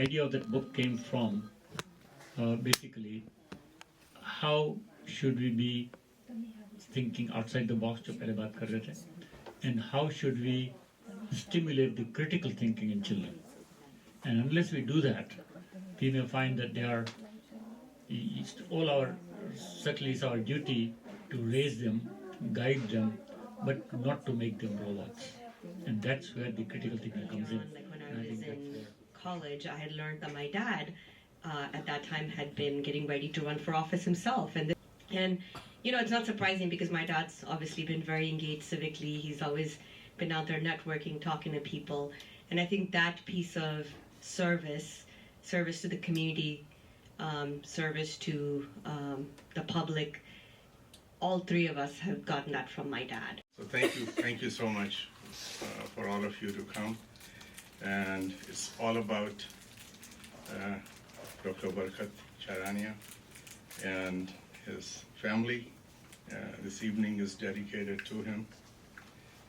idea of that book came from basically how should we be thinking outside the box, जो पहले बात कर रहे थे, and how should we stimulate the critical thinking in children. And unless we do that, we may find that certainly it's our duty to raise them, guide them, but not to make them robots. And that's where the critical thinking comes in. Like when I was in college, I had learned that my dad at that time had been getting ready to run for office himself. And you know, it's not surprising because my dad's obviously been very engaged civically. He's always been out there networking, talking to people. And I think that piece of service to the community, service to the public, all three of us have gotten that from my dad. So thank you so much for all of you to come. And it's all about Dr. Barkat Charania and his family. This evening is dedicated to him.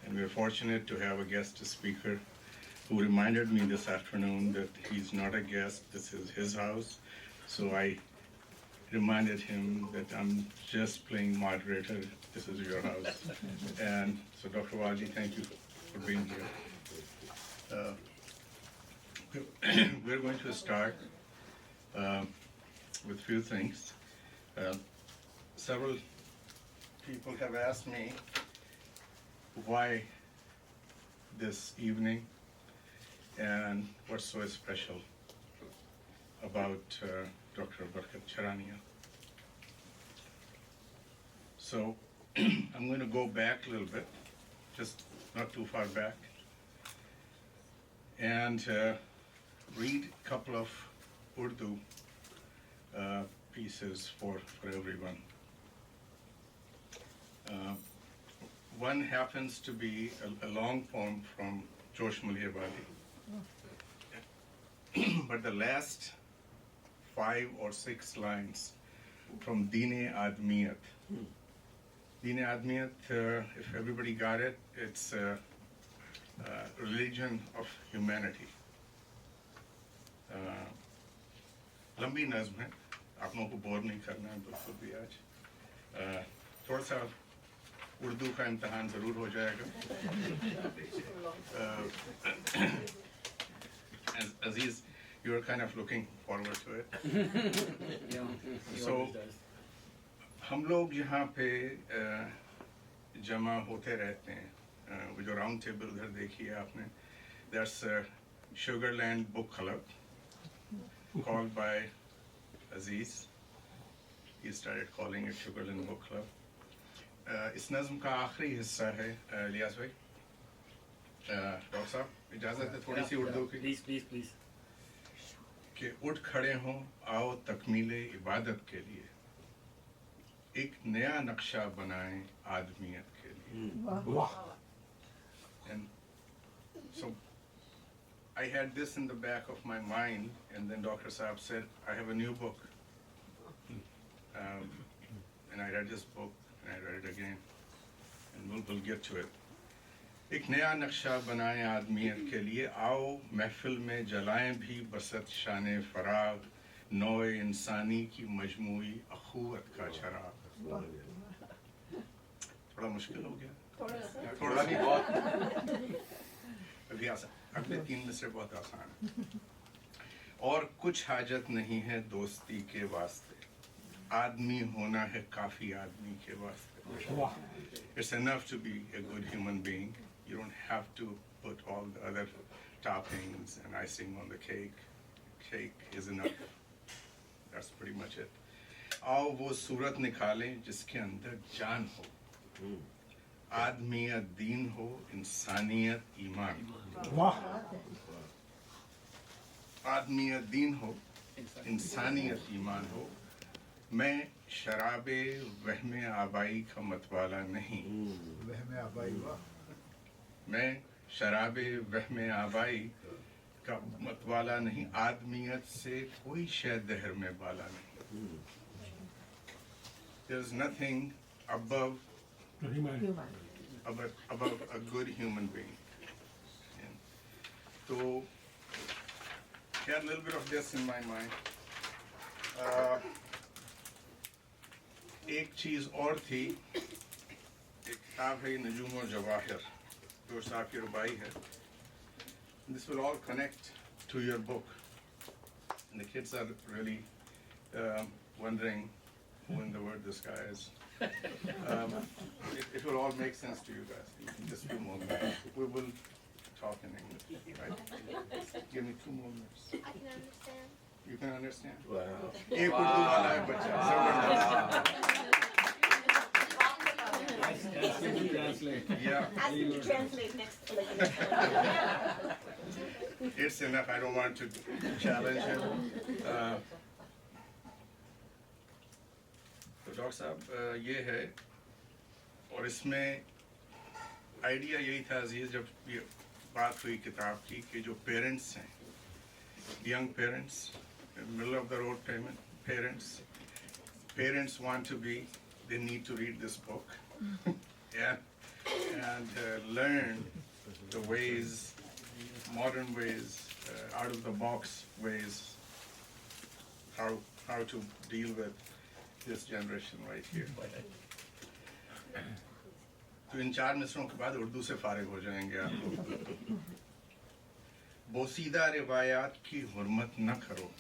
And we're fortunate to have a guest speaker who reminded me this afternoon that he's not a guest, this is his house. So I reminded him that I'm just playing moderator, this is your house. And so Dr. WALJI, thank you for being here. We're going to start with a few things. Several people have asked me why this evening and what's so special about Dr. Barkat Charania. So I'm going to go back a little bit, just not too far back, and read a couple of Urdu pieces for everyone. One happens to be a long poem from Josh Maliyawadi. But the last 5 or 6 lines from Deen-e Admiyat. Deen-e Admiyat, if everybody got it, it's a religion of humanity. लंबी नज़्म है, आप लोगों को bore नहीं करना है बिल्कुल भी आज. थोड़ा सा उर्दू का इम्तहान ज़रूर हो जाएगा. Aziz, you are kind of looking forward to it. So, हम लोग यहाँ पे जमा होते रहते हैं. वो जो राउंड टेबल उधर देखिए आपने. That's Sugarland Book Club, called by Aziz. He started calling it Sugarland Book Club. इस नज़्म का आखिरी हिस्सा है लियास भाई. डॉक्टर साहब इजाज़त है थोड़ी सी उर्दू की. प्लीज कि उठ खड़े हों आओ तकमीले इबादत के लिए, एक नया नक्शा बनाएं आदमियत के लिए. And so I had this in the back of my mind, and then Dr. Saab said, I have a new book. And I read this book, and I read it again, and we'll get to it. एक नया नक्शा बनाएं आदमियत के लिए, आओ महफिल में जलाएं भी बसत शान फराग, नौए इंसानी की मजमूई अखुवत का चराग. थोड़ा मुश्किल हो गया, थोड़ा नहीं बहुत, अभी आसान, अगले 3 मिसरे बहुत आसान है. और कुछ हाजत नहीं है दोस्ती के वास्ते, आदमी होना है काफी आदमी के वास्ते. It's enough to be a good human being. You don't have to put all the other toppings and icing on the cake. Cake is enough. That's pretty much it. आओ वो सूरत निकालें जिसके अंदर जान हो, आदमियत दीन हो, इंसानियत ईमान. आदमियत दीन हो, इंसानियत ईमान हो. मैं शराबे वहमे आबाई का मतवाला नहीं. वहमे आबाई वाह. मैं शराबे वहमे आबाई का मतवाला नहीं, आदमियत से कोई शय दहर में बाला नहीं. There's nothing above a good human being. तो had a little bit of this in my mind. एक चीज़ और थी, एक किताब है नजूम और जवाहिर, जो साहब की रुबाई है. This will all connect to your book. And the kids are really wondering who in the world this guy is. It will all make sense to you guys. Just 2 more minutes. We will talk in English, right? Give me 2 more minutes. I can understand. You can understand? Wow. एक उर्दू वाला है बच्चा, जबरदस्त. Ask him to translate. Yeah, Ask him to translate next. it's enough. I don't want to challenge him. तो doctor साहब ये है, और इसमें आइडिया यही था अजीज, जब ये बात हुई किताब की, कि जो पेरेंट्स हैं, young parents, middle of the road parents want to be, they need to read this book. Yeah, and learn the ways, modern ways, out of the box ways, how to deal with this generation right here. तो इन 4 मिसरों के बाद उर्दू से फारिग हो जाएंगे आप लोग. बोसीदा रिवायात की हुर्मत न करो,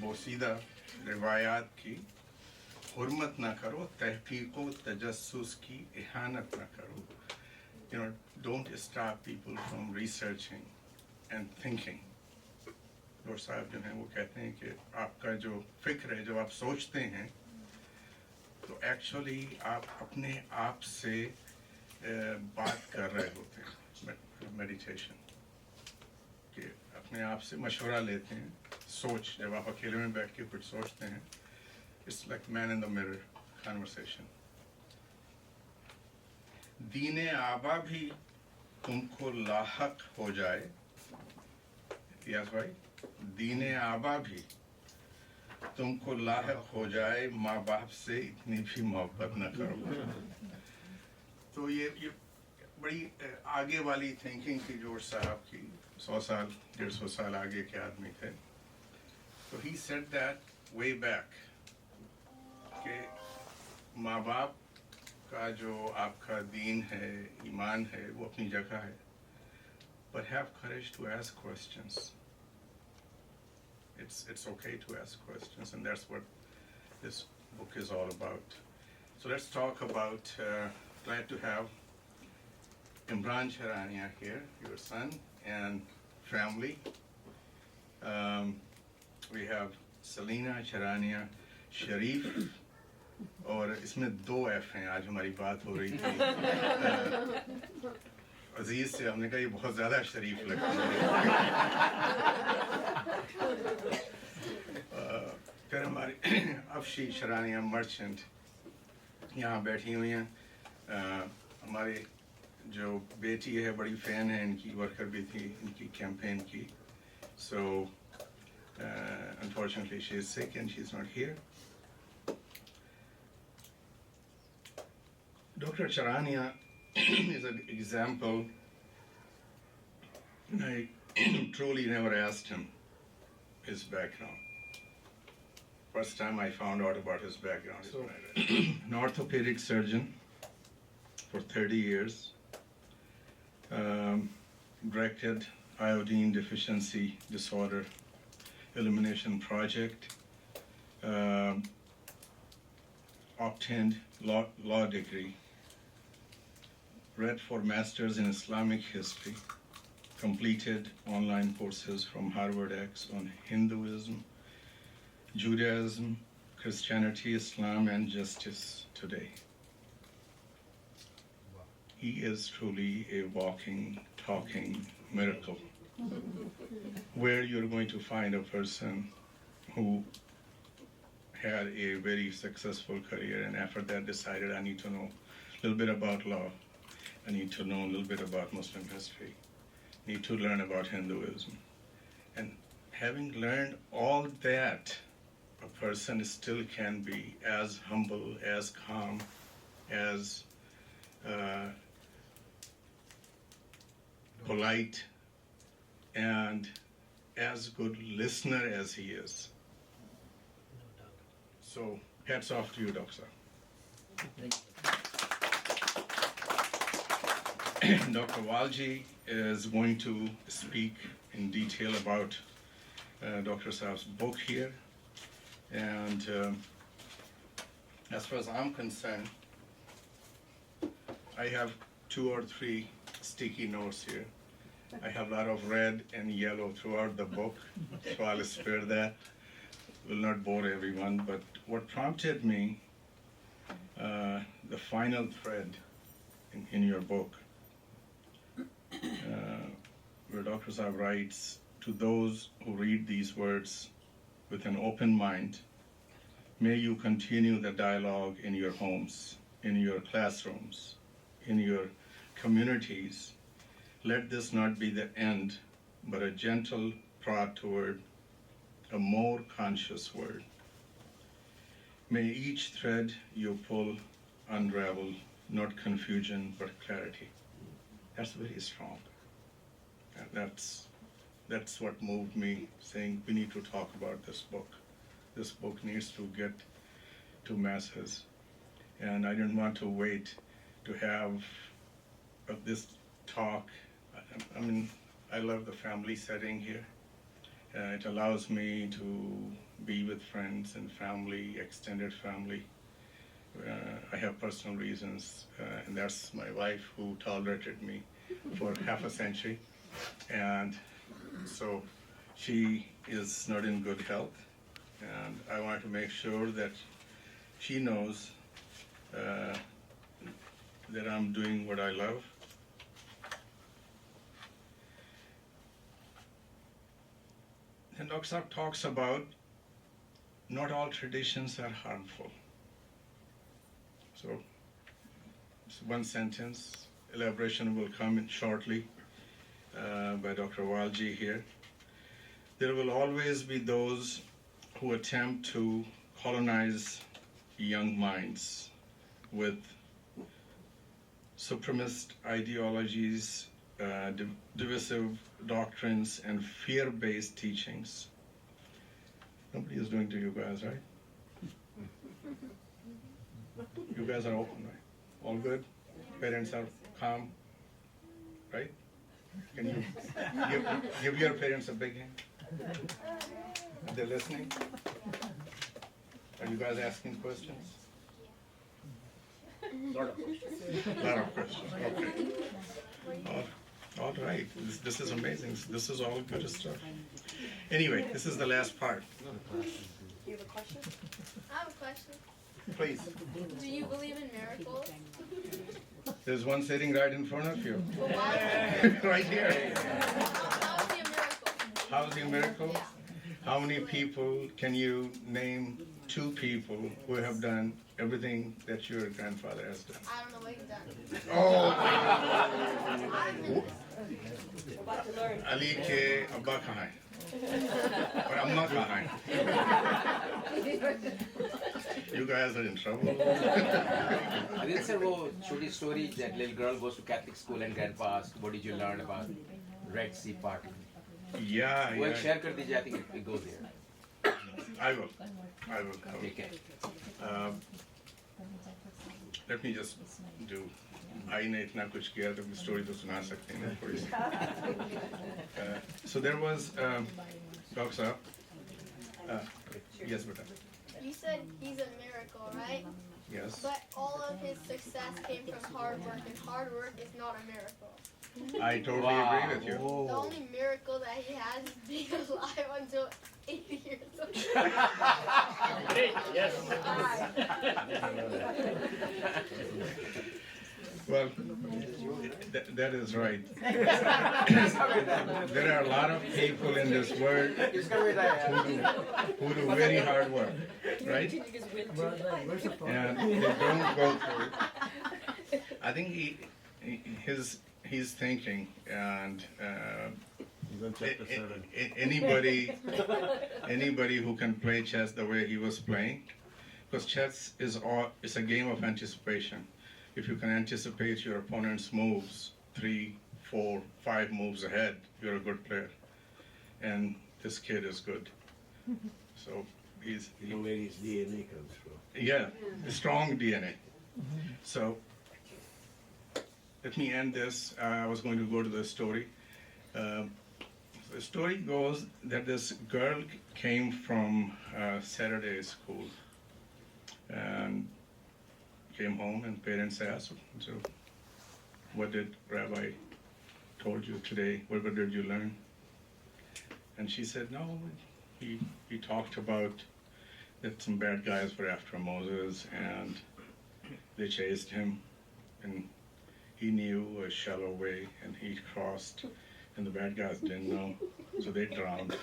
बोसीदा रिवायात की हुर्मत न करो, तहकीक व तजस्सुस की इहानत न करो. You know, don't stop people from researching and thinking. Doctor साहब जो हैं वो कहते हैं कि आपका जो फिक्र है, जब आप सोचते हैं, तो एक्चुअली आप अपने आप से बात कर रहे होते हैं. मेडिटेशन कि अपने आप से मशवरा लेते हैं. सोच, जब आप अकेले में बैठ के कुछ सोचते हैं, it's like man in the mirror conversation. दीने आबा भी तुमको लाहक हो जाए, यस भाई, दीने आबा भी तुमको लाहक हो जाए, माँ बाप से इतनी भी मोहब्बत न करो. तो ये बड़ी आगे वाली थिंकिंग थी जोर साहब की. 100 साल 150 साल आगे के आदमी थे. तो he said that way back कि माँ बाप का जो आपका दीन है, ईमान है, वो अपनी जगह है, but have courage to ask questions. It's okay to ask questions, and that's what this book is all about. So let's talk about, glad to have Imran Charania here, your son and family. We have Selina Charania Sharif, और इसमें 2 F हैं. आज हमारी बात हो रही थी अजीज से, हमने कहा ये बहुत ज़्यादा शरीफ लगता है. फिर हमारी अफशी शरानिया मर्चेंट यहाँ बैठी हुई हैं. हमारी जो बेटी है बड़ी फ़ैन है इनकी, वर्कर भी थी इनकी कैंपेन की. So unfortunately she is sick and she is not here. Dr. Charania is an example. I truly never asked him his background. First time I found out about his background is when I read. An orthopedic surgeon for 30 years, directed iodine deficiency disorder elimination project, obtained law degree, read for Masters in Islamic History, completed online courses from Harvard X on Hinduism, Judaism, Christianity, Islam, and justice today. He is truly a walking, talking miracle, where you're going to find a person who had a very successful career, and after that decided, I need to know a little bit about law, I need to know a little bit about Muslim history, need to learn about Hinduism. And having learned all that, a person still can be as humble, as calm, as polite, and as good listener as he is. So hats off to you, Dr. Dr. WALJI is going to speak in detail about Dr. Saab's book here. And as far as I'm concerned, I have 2 or 3 sticky notes here. I have a lot of red and yellow throughout the book, so I'll spare that. Will not bore everyone, but what prompted me, the final thread in your book, where Dr. Saab writes, to those who read these words with an open mind, may you continue the dialogue in your homes, in your classrooms, in your communities. Let this not be the end, but a gentle prod toward a more conscious word. May each thread you pull unravel, not confusion, but clarity. That's very strong. And that's what moved me, saying we need to talk about this book. This book needs to get to masses. And I didn't want to wait to have this talk. I mean, I love the family setting here. It allows me to be with friends and family, extended family. I have personal reasons, and that's my wife who tolerated me for half a century. And so she is not in good health, and I want to make sure that she knows that I'm doing what I love. And Dr. Saab talks about not all traditions are harmful. So it's one sentence. Elaboration will come in shortly by Dr. WALJI here. There will always be those who attempt to colonize young minds with supremacist ideologies, divisive doctrines, and fear-based teachings. Nobody is doing to you guys, right? You guys are open, right? All good? Parents are calm, right? Can you give your parents a big hand? Are they listening? Are you guys asking questions? Lot of questions. Lot of questions, okay. All right, this is amazing. This is all good stuff. Anyway, this is the last part. You have a question? I have a question. Please. Do you believe in miracles? There's one sitting right in front of you. Well, why? Right here. How is he a miracle? How's the miracle? Yeah. How many people can you name? 2 people who have done everything that your grandfather has done? I don't know what he's done. Oh, I'm about to learn. Ali ke abba kahan hai? Or amma kahan hai? You guys are in trouble. Adeel sir, wo छोटी story that little girl goes to Catholic school and grandpa asked, what did you learn about Red Sea Party? Yeah, वो एक yeah. share कर दीजिए, I think it goes there. I will. Take care. Let me just do. भाई ने इतना कुछ किया तो स्टोरी तो सुना सकते हैं ना थोड़ी सी. So there was Dr. Saab. Yes, beta. You said he's a miracle, right? Yes. But all of his success came from hard work, and hard work is not a miracle. I totally agree with you. The only miracle that he has is being alive until 80 years old. Great, yes. Well, that is right. There are a lot of people in this world who do very hard work, right? And they don't go through it. I think he's thinking, and anybody who can play chess the way he was playing, because chess is a game of anticipation. If you can anticipate your opponent's moves 3, 4, 5 moves ahead, you're a good player. And this kid is good. So he's, You know where his DNA comes from. yeah, strong DNA. So let me end this. I was going to go to the story. The story goes that this girl came from Saturday school and came home, and parents asked, so what did Rabbi told you today? What did you learn? And she said, no, he talked about that some bad guys were after Moses and they chased him, and he knew a shallow way and he crossed, and the bad guys didn't know, so they drowned.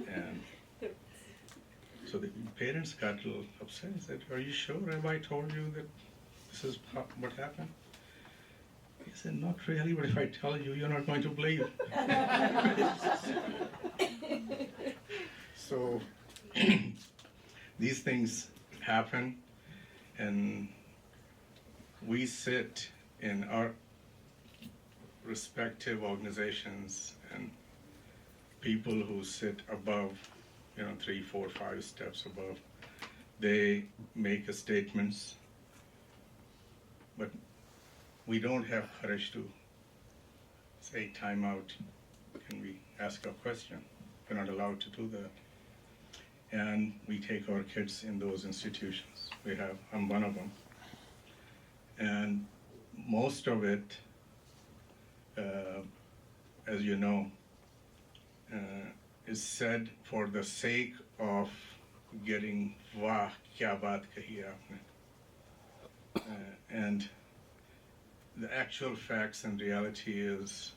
And so the parents got a little upset and said, are you sure Rabbi told you that this is what happened? He said, not really, but if I tell you, you're not going to believe. So these things happen, and we sit in our respective organizations, and people who sit above, 3, 4, 5 steps above, they make statements, but we don't have courage to say time out. Can we ask a question? We're not allowed to do that. And we take our kids in those institutions. I'm one of them. And most of it, as you know, is said for the sake of getting wah, kya baat kahi aapne. And the actual facts and reality is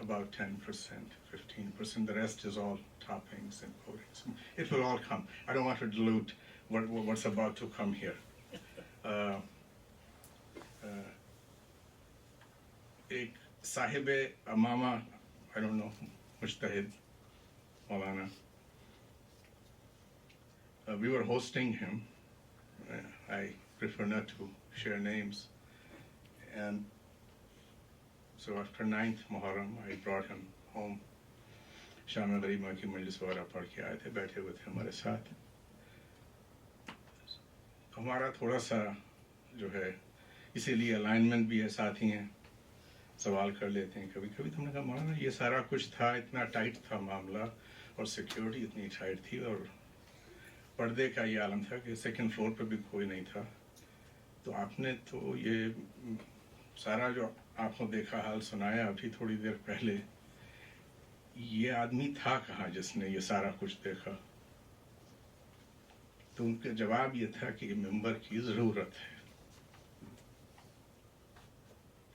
about 10%, 15%. The rest is all toppings and coatings. It will all come. I don't want to dilute what's about to come here. Ek sahibe amama, I don't know, Mujtahid Maulana. We were hosting him. I prefer not to share names. And so after 9th Muharram, I brought him home. Sham Gharima ki majlis wagara pad ke aaye the, baithe हुए थे हमारे साथ. हमारा थोड़ा सा जो है, इसीलिए अलाइनमेंट भी है, साथ ही हैं, सवाल कर लेते हैं कभी कभी. तो हमने कहा मौलाना ये सारा कुछ था, इतना टाइट था मामला, और सिक्योरिटी इतनी टाइट थी, और पर्दे का ये आलम था कि सेकंड फ्लोर पे भी कोई नहीं था. तो आपने तो ये सारा जो आपको देखा हाल सुनाया अभी थोड़ी देर पहले, ये आदमी था कहाँ जिसने ये सारा कुछ देखा? तो उनका जवाब ये था कि मेंबर की ज़रूरत है.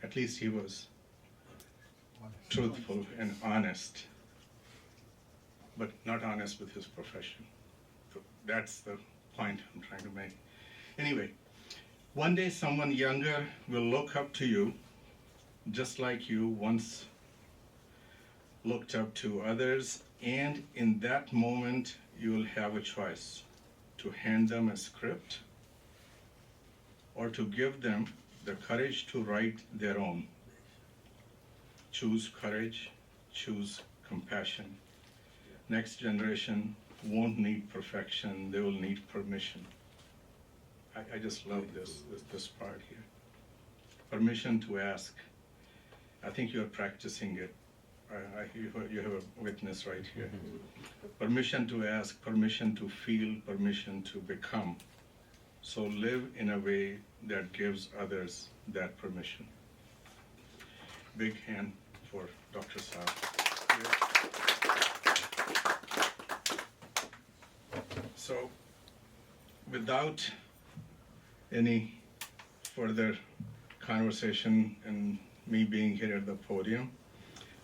At least he was truthful and honest, but not honest with his profession. So that's the point I'm trying to make. Anyway, one day someone younger will look up to you just like you once looked up to others, and in that moment you will have a choice to hand them a script or to give them the courage to write their own. Choose courage, choose compassion. Next generation won't need perfection, they will need permission. I just love this part here. Permission to ask. I think you're practicing it. You have a witness right here. Permission to ask, permission to feel, permission to become. So live in a way that gives others that permission. Big hand for Dr. Saab. So, without any further conversation and me being here at the podium,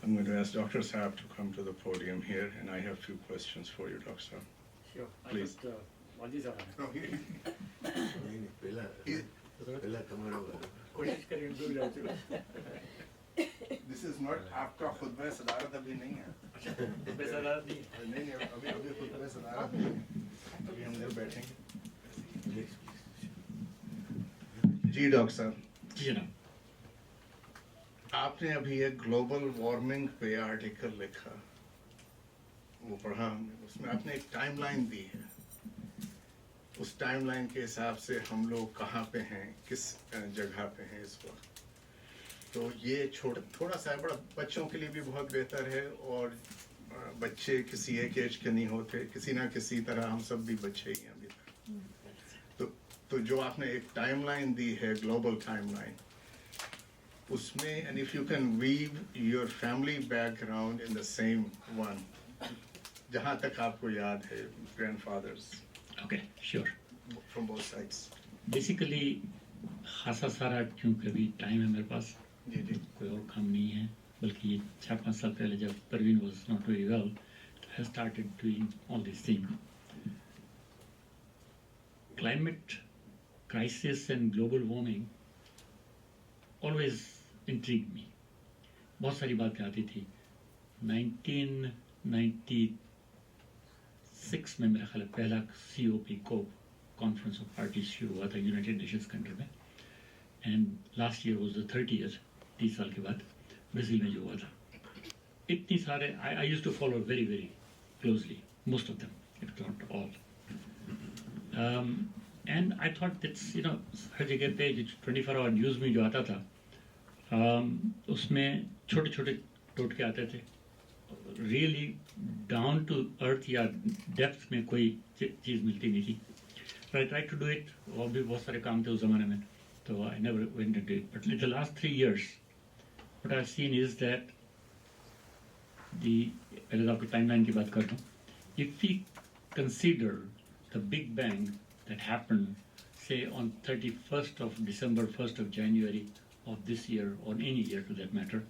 I'm going to ask Dr. Saab to come to the podium here, and I have a few questions for you, Dr. Saab. Sure. Please. WALJI साहब No, here. नहीं, पहला तुम्हारा वाला. कोशिश करें उनको भी लाओ. This is not आपका खुतबा सदारत अभी नहीं है. पैसा ला दी. नहीं अभी खुतबा सदारत नहीं है. अभी हम इधर बैठेंगे. जी डॉक्टर साहब. जी जनाब. आपने अभी एक ग्लोबल वार्मिंग पे आर्टिकल लिखा. वो पढ़ा हमने, उसमें आपने एक टाइमलाइन दी है। उस टाइमलाइन के हिसाब से हम लोग कहाँ पे हैं, किस जगह पे हैं इस वक्त। तो ये थोड़ा सा बड़ा बच्चों के लिए भी बहुत बेहतर है, और बच्चे किसी एक एज के नहीं होते, किसी ना किसी तरह हम सब भी बच्चे ही हैं अभी तक। तो जो आपने एक टाइमलाइन दी है, ग्लोबल टाइमलाइन, उसमें and if you can weave your family background in the same one, जहाँ तक आपको याद है, grandfathers Okay, sure. From both sides. Basically खासा सारा, क्योंकि अभी टाइम है मेरे पास, जी जी कोई और काम नहीं है, बल्कि ये 4-5 साल पहले जब Parveen was not very well, I started doing all this thing. Climate crisis and global warming always intrigue me. बहुत सारी बातें आती थी। 1996 में मेरा ख्याल पहला COP कॉन्फ्रेंस ऑफ पार्टीज शुरू हुआ था यूनाइटेड नेशंस कंट्री में, and last year was the 30th, 30 साल के बाद ब्राज़ील में जो हुआ था। इतनी सारे I used to follow very very closely most of them, if not all, and I thought that's हर जगह पे 24 आवर न्यूज़ में जो आता था, उसमें छोटे छोटे टोटके आते थे, रियली डाउन टू अर्थ या डेप्थ में कोई चीज़ मिलती नहीं थी। I try to do it, और भी बहुत सारे काम थे उस ज़माने में, तो I never went into it. But in the last 3 years what I have seen is that पहले तो आपकी टाइमलाइन की बात कर रहा हूँ। If we consider the big bang that happened say on 31st of December, 1st of January of this year, or any year to that matter,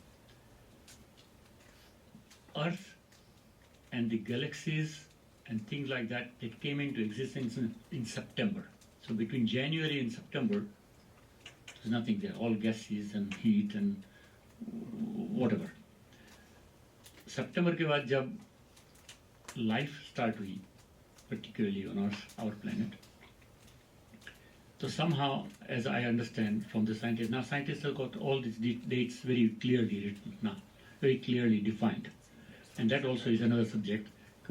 Earth and the galaxies and things like that, they came into existence in September. So between January and September, there's nothing there, all gases and heat and whatever. September के बाद जब life start हुई, particularly on our planet, so somehow, as I understand from the scientists, now scientists have got all these dates very clearly written now, very clearly defined. And that also is another subject.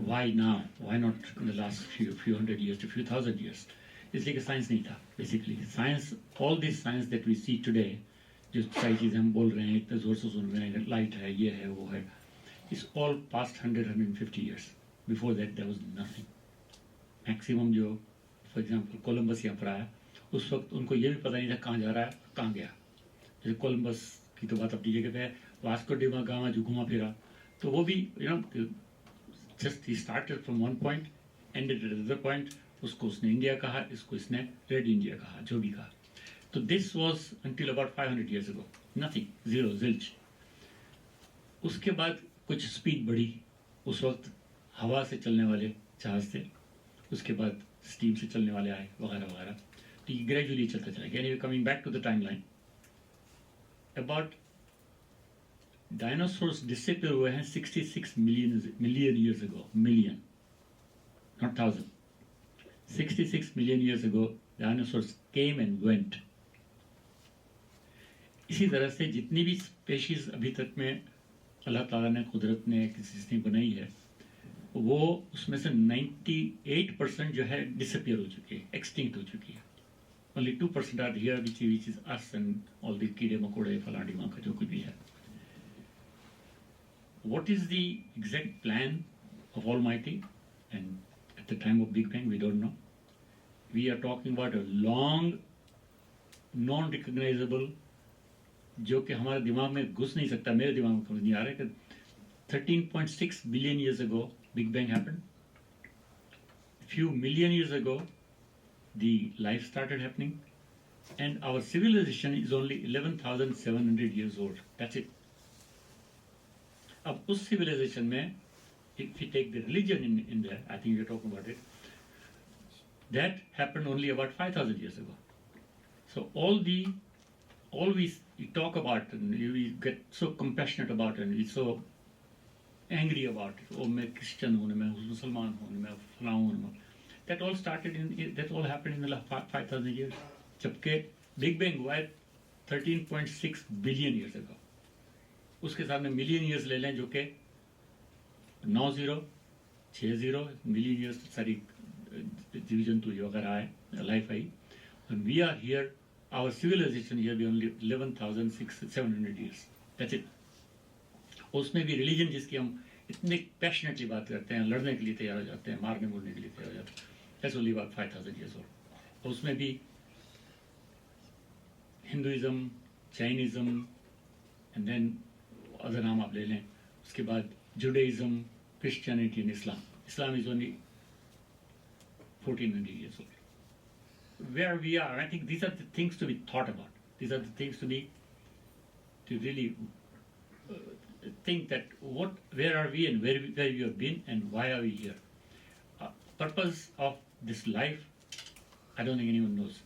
Why now? Why not in the last few hundred years to few thousand years? It's like a science नहीं था, basically. Science, all this science that we see today, जो सारी चीज़ें हम बोल रहे हैं, इतने जोर से सुन रहे हैं, light है, ये है, वो है, it's all past 100-150 years. Before that, there was nothing. Maximum जो, for example, Columbus यहाँ पर आया, उस वक्त उनको ये भी पता नहीं था कहाँ जा रहा है, कहाँ गया। जैसे कोलंबस की तो बात अपनी जगह पे है, वास्को डी गामा जो घुमा फिरा, तो वो भी just he started from one point, ended at other point, उसको उसने इंडिया कहा, इसको इसने रेड इंडिया कहा, जो भी कहा। तो this was until about 500 years ago, nothing, zero, zilch. उसके बाद कुछ स्पीड बढ़ी, उस वक्त हवा से चलने वाले जहाज थे, उसके बाद स्टीम से चलने वाले आए, वगैरह वगैरह। तो ये ग्रेजुअली चलता चला गया। Anyway, coming back to the timeline, about dinosaurs disappear हुए हैं 66 million years ago, million, not thousand. 66 million years ago, dinosaurs came and went. इसी तरह से जितनी भी स्पेशीज अभी तक में अल्लाह ताला ने, कुदरत ने किसी ने बनाई है, वो उसमें से 98% जो है डिसअपियर हो चुकी है, एक्सटिंक्ट हो चुकी है। Only 2% are here, which is us and all the कीड़े मकोड़े फलाड़ी वहाँ का जो कुछ भी है। What is the exact plan of Almighty? And at the time of Big Bang, we don't know. We are talking about a long, non-recognizable, जो कि हमारे दिमाग में घुस नहीं सकता, मेरे दिमाग में समझ नहीं आ रहा है कि 13.6 billion years ago, Big Bang happened. A few million years ago, the life started happening, and our civilization is only 11,700 years old. That's it. अब उस civilization में, if we take the religion in there, I think we're talking about it, that happened only about 5,000 years ago. So all we talk about and we get so compassionate about it and we're so angry about it. Oh, मैं Christian हूँ, मैं मुसलमान हूँ, मैं फलाँ हूँ, that all happened in the last 5,000 years. जबकि Big Bang हुआ है 13.6 billion years ago. उसके साथ में मिलियन ईयर्स ले लें, जो कि 9 0 60 million years सारी division तो योगा रहा है, life I, and we are here, our civilization here we only 11,700 years, that's it. उसमें भी religion जिसकी हम इतने passionately बात करते हैं, लड़ने के लिए तैयार हो जाते हैं, मारने बोलने के लिए तैयार हो जाते हैं, that's only about 5,000 years old. उसमें भी Hinduism, Jainism, and then other नाम आप ले लें, उसके बाद Judaism, Christianity and Islam. Islam is only 1,400 years old. Where we are, I think these are the things to be thought about. These are the things to really think that where are we and where we have been and why are we here. Purpose of this life, I don't think anyone knows.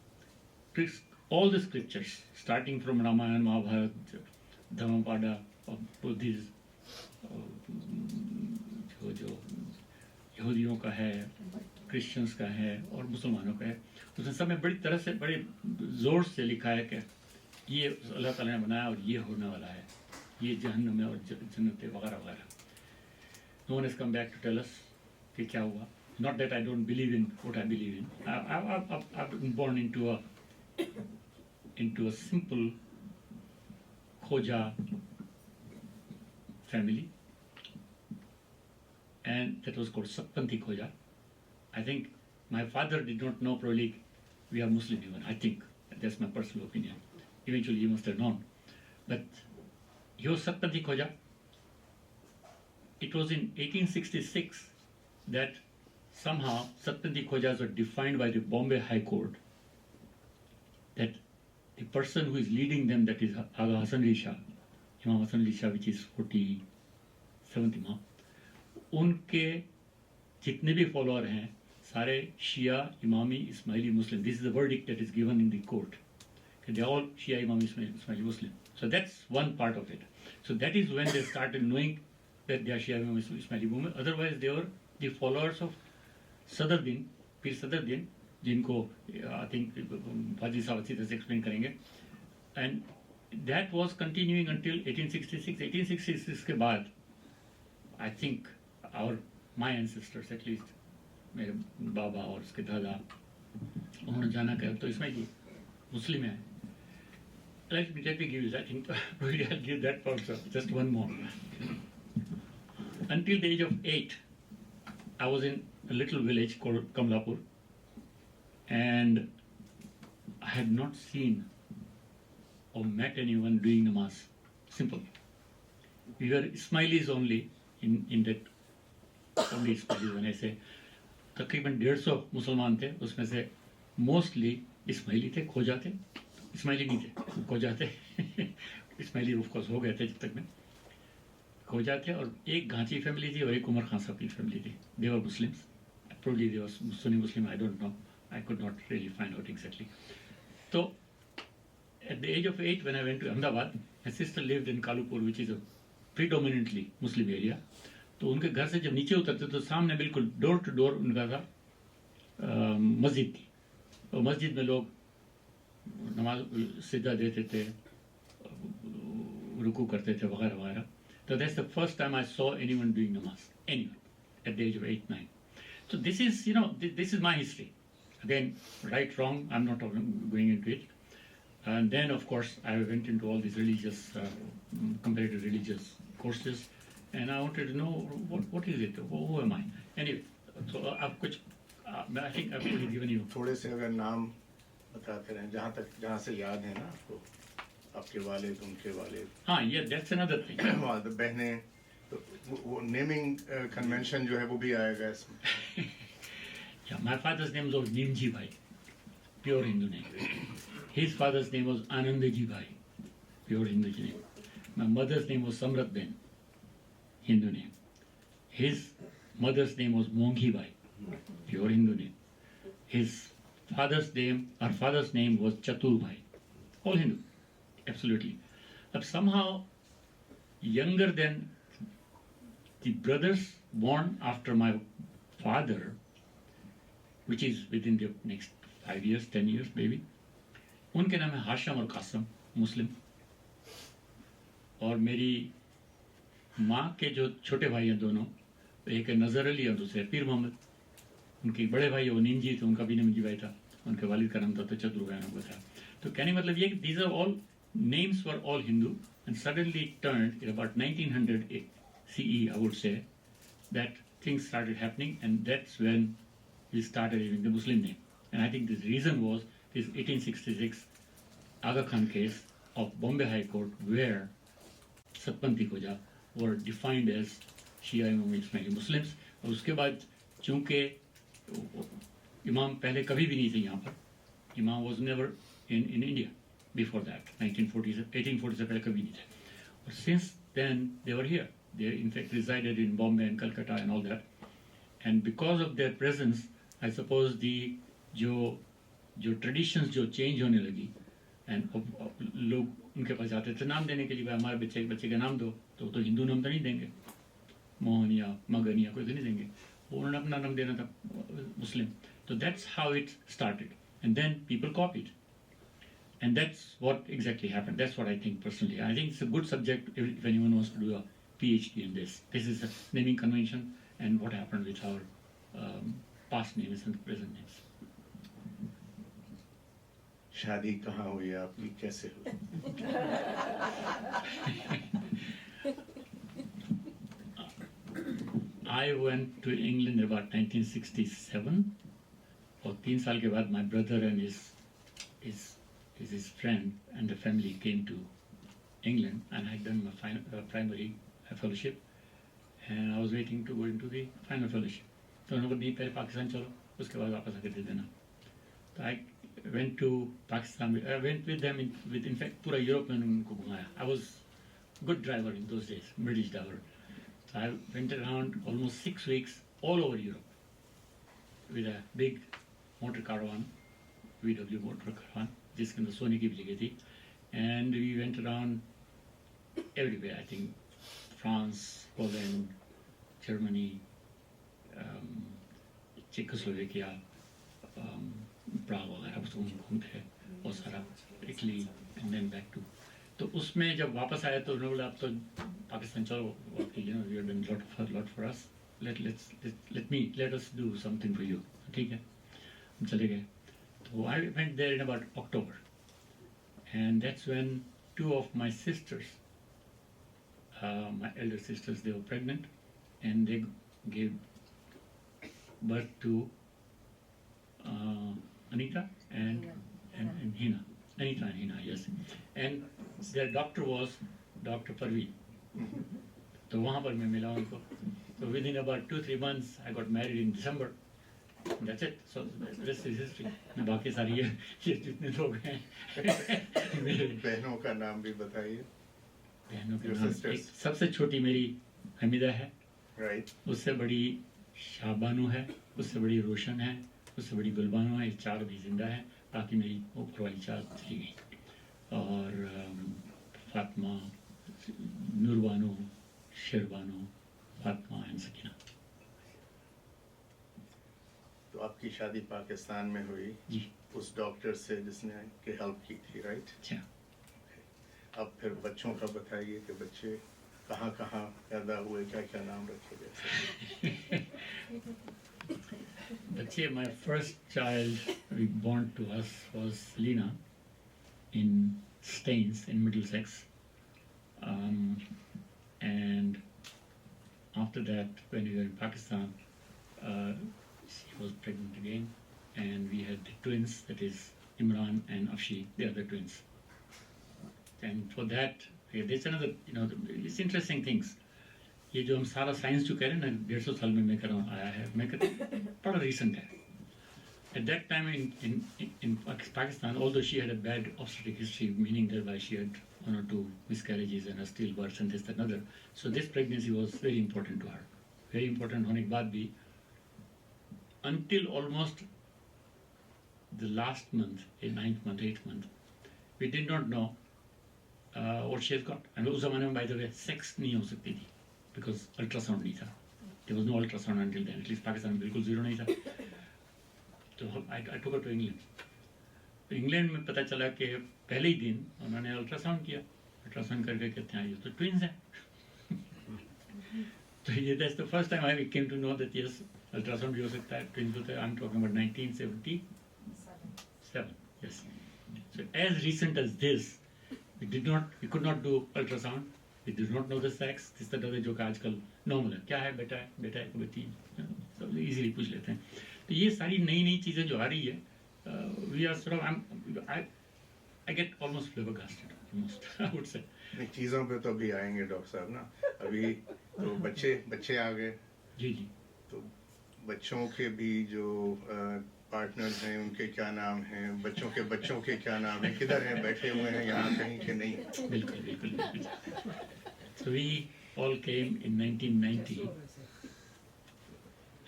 All the scriptures, starting from Ramayana, Mahabharata, Dhammapada, Buddhism, जो यहूदियों का है, Christians का है और मुसलमानों का है, उसमें सब में बड़ी तरह से बड़े जोर से लिखा है कि ये अल्लाह ताला ने बनाया और ये होने वाला है, ये जहन्नम है और जन्नत है वगैरह वगैरह. No one has come back to tell us कि क्या हुआ. Not that I don't believe in what I believe in. I've been born into a simple Khoja family, and that was called Satpanthi Khoja. I think my father did not know probably we are Muslim even. I think that's my personal opinion. Eventually he must have known, but he was Satpanthi Khoja. It was in 1866 that somehow Satpanthi Khojas were defined by the Bombay High Court, that the person who is leading them, that is Aga Hasan Ali Shah, Imam Hasan Ali Shah, which is 47th Imam, उनके जितने भी follower हैं सारे Shia Imami Ismaili Muslim. This is the verdict that is given in the court, they are all Shia Imami Ismaili Muslim. So that's one part of it. So that is when they started knowing that they are Shia Imami Ismaili Muslim. Otherwise they were the followers of Sadruddin, Pir Sadruddin, जिनको I think वाजी साहब अच्छी तरह से explain करेंगे. And that was continuing until 1866. 1866 के बाद I think my ancestors, at least मेरे बाबा और उसके दादा, उन्होंने जाना कि तो इसमें ही मुस्लिम है. Let me give you that. I think I'll give that also. Just one more. Until the age of 8, I was in a little village called Kamlapur, and I had not seen or met anyone doing namaz. Simple. We were Ismailis only in that. Only Ismailis. When I say तकरीबन 150 मुसलमान थे, उसमें से mostly Ismaili थे, खोजा थे. इस्माइली नहीं थे, खोजा थे. इस्माइली ऑफ कोर्स हो गए थे जब तक में. खोजा थे और एक घांची फैमिली थी और एक उमर खान साहब की फैमिली थी. They were Muslims. Probably they were Sunni Muslim, I don't know. I could not really find out exactly. So at the age of 8, when I went to Ahmedabad, my sister lived in Kalupur, which is a predominantly Muslim area. तो उनके घर से जब नीचे उतरते तो सामने बिल्कुल डोर टू डोर उनका था मस्जिद थी. और मस्जिद में लोग नमाज सिजदा देते थे, रुकू करते थे वगैरह वगैरह. तो that's the first time I saw anyone doing namaz, anyone, at the age of 8, 9. So this is, this is my history. Again, right, wrong, I'm not going into it. And then, of course, I went into all these religious, comparative religious courses. And I wanted to know what is it? Who am I? Anyway, so I think I've already given you. थोड़े से अगर नाम बताते रहें जहाँ से याद है ना आपको, आपके वालिद, उनके वालिद. हाँ, yeah, that's another thing. बहनें, तो वो नेमिंग कन्वेंशन जो है वो भी आएगा इसमें. Yeah, my father's name was Nimji Bhai, pure Hindu name. His father's name was Anandaji Bhai, pure Hindu name. My mother's name was Samrat Ben, Hindu name. His mother's name was Monghi Bhai, pure Hindu name. His father's name was Chatur Bhai, all Hindu, absolutely. But somehow younger than the brothers born after my father, which is within the next 5 years, 10 years maybe, उनके नाम है हाशम और कासम, मुस्लिम. और मेरी माँ के जो छोटे भाई हैं दोनों, एक है नज़र अली और दूसरे पीर मोहम्मद। उनके बड़े भाई वो नीम जी थे, उनका भी नीम जी भाई था, उनके वालिद का नाम था तो चतुर्वेद को था। तो कहने का मतलब ये कि these are all names were all Hindu and suddenly it turned in about 1900 CE, I would say, that things started happening, and that's when we started using the Muslim name. And I think the reason was this 1866 Aga Khan case of Bombay High Court, where Satpanthi Koja were defined as Shia Ismaili Muslims. और उसके बाद चूंकि इमाम पहले कभी भी नहीं थे यहाँ पर, इमाम was never in India before that, 1840 से पहले कभी नहीं थे. और since then they were here. They in fact resided in Bombay and Calcutta and all that. And because of their presence, I suppose the जो traditions जो change होने लगी, and लोग उनके पास जाते थे नाम देने के लिए, भाई हमारे बच्चे का नाम दो, तो हिंदू नाम तो नहीं देंगे, मोहन या मगन या कोई तो नहीं देंगे, उन्होंने अपना नाम देना था मुस्लिम. So that's how it started, and then people copied, and that's what exactly happened. That's what I think personally. I think it's a good subject if anyone wants to do a PhD in this. This is a naming convention and what happened with our past names and present names. शादी कहाँ हुई आपकी, कैसे हुई? I went to England about 1967. और 3 साल के बाद my brother and his friend and the family came to England, and I had done my primary fellowship, and I was waiting to go into the final fellowship. तो उन्होंने कहा पहले पाकिस्तान चलो, उसके बाद वापस आकर दे देना. तो I went to Pakistan. I went with them in fact पूरा यूरोप में उनको घुमाया. I was good driver in those days, British driver. So I went around almost 6 weeks all over Europe with a big motor caravan, VW motor caravan, जिसके अंदर सोने की भी जगह थी, and we went around everywhere. I think France, Poland, Germany, Czechoslovakia, Prague वगैरह उसको घूमते हैं, और सारा Italy and then back to. तो उसमें जब वापस आया तो उन्होंने बोला आप तो पाकिस्तान चलो, you have done a lot for us. Let us do something for you. ठीक है, हम चले गए. So I went there in about October, and that's when 2 of my sisters, my elder sisters, they were pregnant, and they gave birth to Anita and Hina. Anita and Hina, yes. And their doctor was Dr. Parveen. तो वहाँ पर मैं मिला उनको. So within about 2-3 months, I got married in December. That's it. So the rest is history. बाकी सारी ये जितने लोग हैं मेरे बहनों का नाम भी बताइए. बहनों के नाम, एक सबसे छोटी मेरी हमीदा है, Right. उससे बड़ी शाबानू है, उससे बड़ी रोशन है, उससे बड़ी गुलबानू है. ये 4 भी जिंदा है, बाकी मेरी ऊपर वाली 4 चली गई. और फातिमा, नूरबानू, शेरबानू, फातिमा एंड सकीना. तो आपकी शादी पाकिस्तान में हुई जी. उस डॉक्टर से जिसने के हेल्प की थी, राइट? अच्छा. अब फिर बच्चों का बताइए कि बच्चे कहाँ कहाँ पैदा हुए, क्या क्या नाम रखे गए. बच्चे, my first child born to us was Lena in Staines in Middlesex, and after that when we were in Pakistan, she was pregnant again, and we had twins, that is Imran and Afshi, the other twins. And for that, there's another, it's interesting things. ये जो हम सारा science जो कह रहे हैं ना 150 साल में मैं कर रहा हूँ आया है, मैं कहता बड़ा recent है. At that time in Pakistan, although she had a bad obstetric history, meaning that she had 1 or 2 miscarriages and a stillbirth and this and another, so this pregnancy was very important to her. Very important होने के बाद भी, until almost the last month, 9th month, 8th month, we did not know what she has got. And उस ज़माने में by the way sex नहीं हो सकती थी, because ultrasound नहीं था. There was no ultrasound until then. At least Pakistan में बिल्कुल zero नहीं था. तो I took her to England. तो इंग्लैंड में पता चला कि पहले ही दिन उन्होंने अल्ट्रासाउंड किया. अल्ट्रासाउंड करके कहते हैं ये तो ट्विंस हैं. So yeah, that's the first time I came to know that yes, ultrasound भी हो सकता है, twins होते हैं. I'm talking about 1977. Yes. So as recent as this, we could not do ultrasound. We did not know the sex. इस तरह के जो कि आजकल normal है. क्या है बेटा है बच्ची, सब easily पूछ लेते हैं. तो ये सारी नई चीजें जो आ रही है, we are sort of I get almost flabbergasted, almost I would say. इन चीज़ों पे तो अभी आएंगे डॉक्टर साहब ना. अभी तो बच्चे आ गए. जी. तो बच्चों के भी जो पार्टनर्स हैं उनके क्या नाम हैं, बच्चों के क्या नाम हैं, किधर हैं, बैठे हुए हैं यहाँ कहीं के नहीं. बिल्कुल. So we all came in 1990.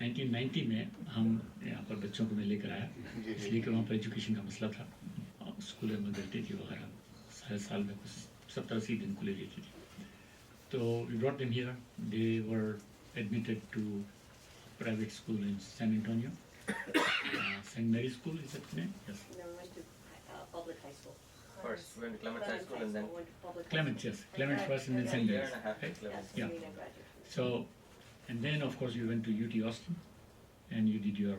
1990 में हम यहाँ पर बच्चों को मैं लेकर आया, इसलिए कि वहाँ पर एजुकेशन का मसला था, स्कूल में गलती थी वगैरह. साल में कुछ 70-80 दिन खुले रहती थी. तो we brought them here. They were admitted to private school in San Antonio. St. Mary's School, is that the name? Yes. No, we went to public high school. First, we went to Clement High School and then went to public high Clement, yes. Clement first and then a St. year Mary's. and a half Right? at Clement. Yes, Yeah. Serena graduated. So, and then of course you went to UT Austin and you did your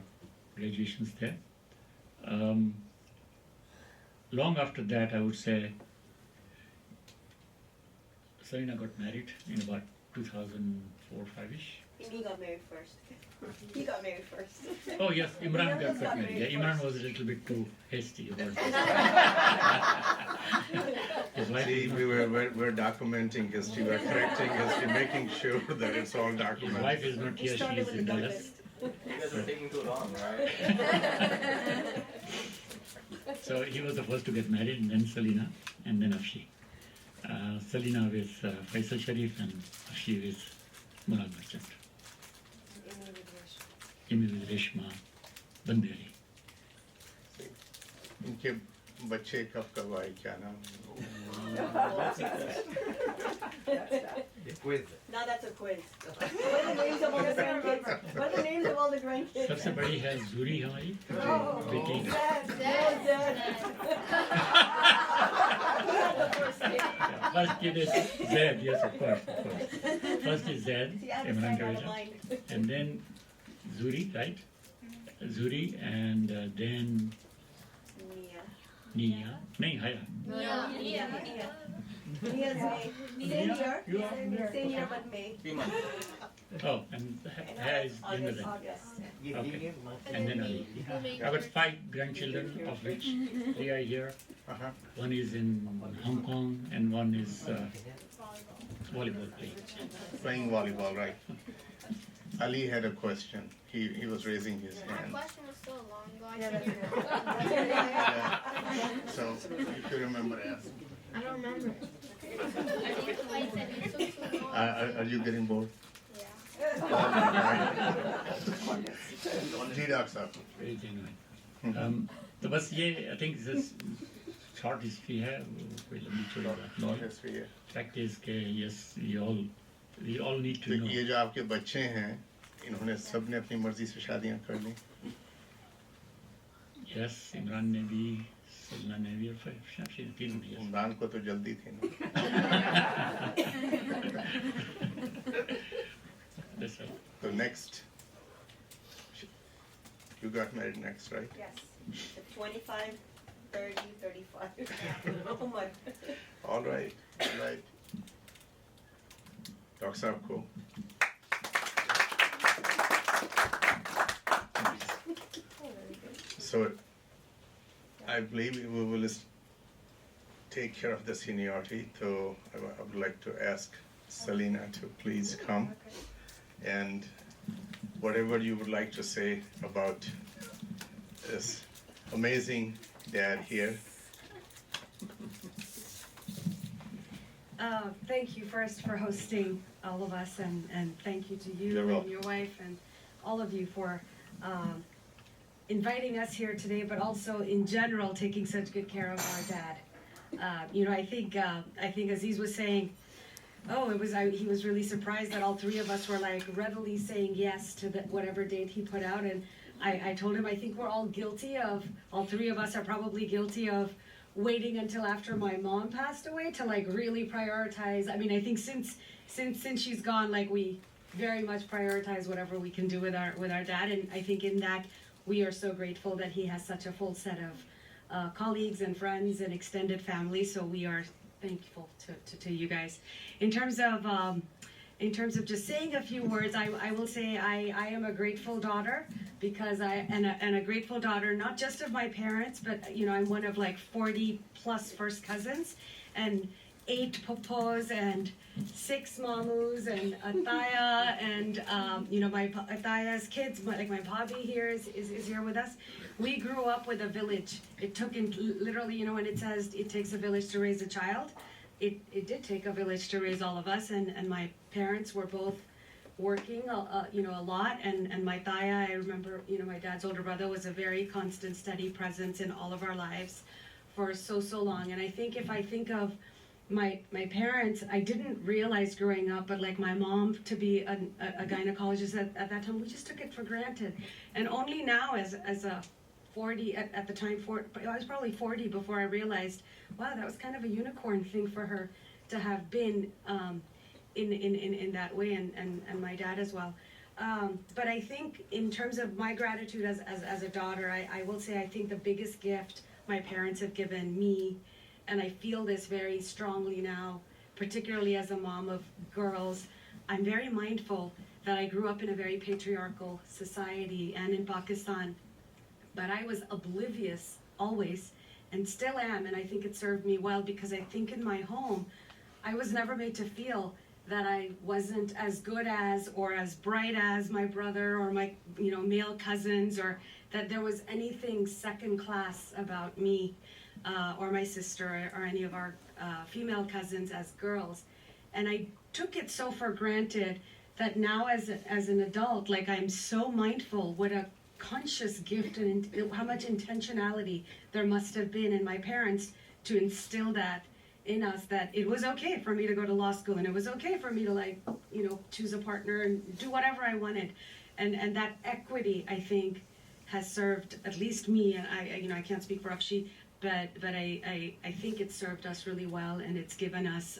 graduations there. Long after that, I would say, Serena got married in about 2004-5ish. He got married first. He got married first. Oh yes, Imran got married. Yeah, Imran was a little bit too hasty about it. His wife See, is we we're documenting history, we're correcting history, making sure that it's all his wife documented. is not here, she is in Dallas. You guys are taking too long, right? So he was the first to get married, and then Selena, and then Afshi. Selena with Faisal Sharif and Afshi with Murad Merchant. Imi with Reshma Banderi. इनके बच्चे कब आए, क्या नाम? Quiz. Now that's a quiz. What are the names of all the grandkids? What are the names of all the grandkids? सबसे बड़ी है jury हमारी बेटी. Dad. First kid is Zed, yes, of course. First is Zed, See, I have to Imran stand out of Kaveja, line. and then Zuri, right? Zuri, and then Nia. नहीं Haya. Mia's me. Same year, but May. Oh, and Haya is younger than. August. Okay. And then Ali. I've got 5 grandchildren, of which 3 are here. One is in Hong Kong, and one is volleyball playing. Volleyball, right? Ali had a question. He was raising his My hand. question was so long ago. So if you remember asking. I don't remember. Are you getting bored? Yeah. जी doctor साहब. Very genuine. तो बस ये I think this short history है, कोई लंबी चौड़ी बात नहीं है. हिस्ट्री है. Fact is कि yes, we all need to तो know. ये जो आपके बच्चे हैं, इन्होंने सब ने अपनी मर्जी से शादियां कर ली. Yes, Imran ने भी, Selena ने भी, और शाफी ने, तीनों भी. Yes. इमरान को तो जल्दी थी ना. That's right. So next, you got married next, right? Yes. 25, 30, 35. Oh my. All right. Doctor साहब को. So, I believe we will take care of the seniority. So, I would like to ask Selena to please come, and whatever you would like to say about this amazing dad here. Thank you first for hosting all of us, and thank you to you You're and welcome. your wife and all of you for inviting us here today, but also in general taking such good care of our dad. I think Aziz was saying, he was really surprised that all 3 of us were like readily saying yes to whatever date he put out, and I told him I think we're all 3 of us are probably guilty of waiting until after my mom passed away to like really prioritize. I mean, I think since she's gone, like we very much prioritize whatever we can do with our dad. And I think in that we are so grateful that he has such a full set of colleagues and friends and extended family. So we are thankful to you guys. In terms of just saying a few words, I will say I am a grateful daughter because and a grateful daughter not just of my parents, but I'm one of like 40 plus first cousins and 8 popos and 6 mamus and Ataya and my Ataya's kids, like my Bobby here is here with us. We grew up with a village. It took literally, when it says it takes a village to raise a child, it did take a village to raise all of us, and my parents were both working a lot, and my Taya, I remember, my dad's older brother was a very constant, steady presence in all of our lives for so long. And I think if I think of my parents, I didn't realize growing up, but like my mom to be a gynecologist at that time, we just took it for granted. And only now as a 40, at the time, I was probably 40 before I realized, wow, that was kind of a unicorn thing for her to have been in that way, and my dad as well. But I think in terms of my gratitude as a daughter, I will say I think the biggest gift my parents have given me, and I feel this very strongly now, particularly as a mom of girls, I'm very mindful that I grew up in a very patriarchal society and in Pakistan, but I was oblivious always and still am, and I think it served me well because I think in my home I was never made to feel that I wasn't as good as or as bright as my brother or my male cousins, or that there was anything second class about me or my sister or any of our female cousins as girls. And I took it so for granted that now as an adult, like I'm so mindful what a conscious gift and how much intentionality there must have been in my parents to instill that in us, that it was okay for me to go to law school and it was okay for me to choose a partner and do whatever I wanted, and that equity I think has served at least me, and I can't speak for Afshi, but I think it's served us really well, and it's given us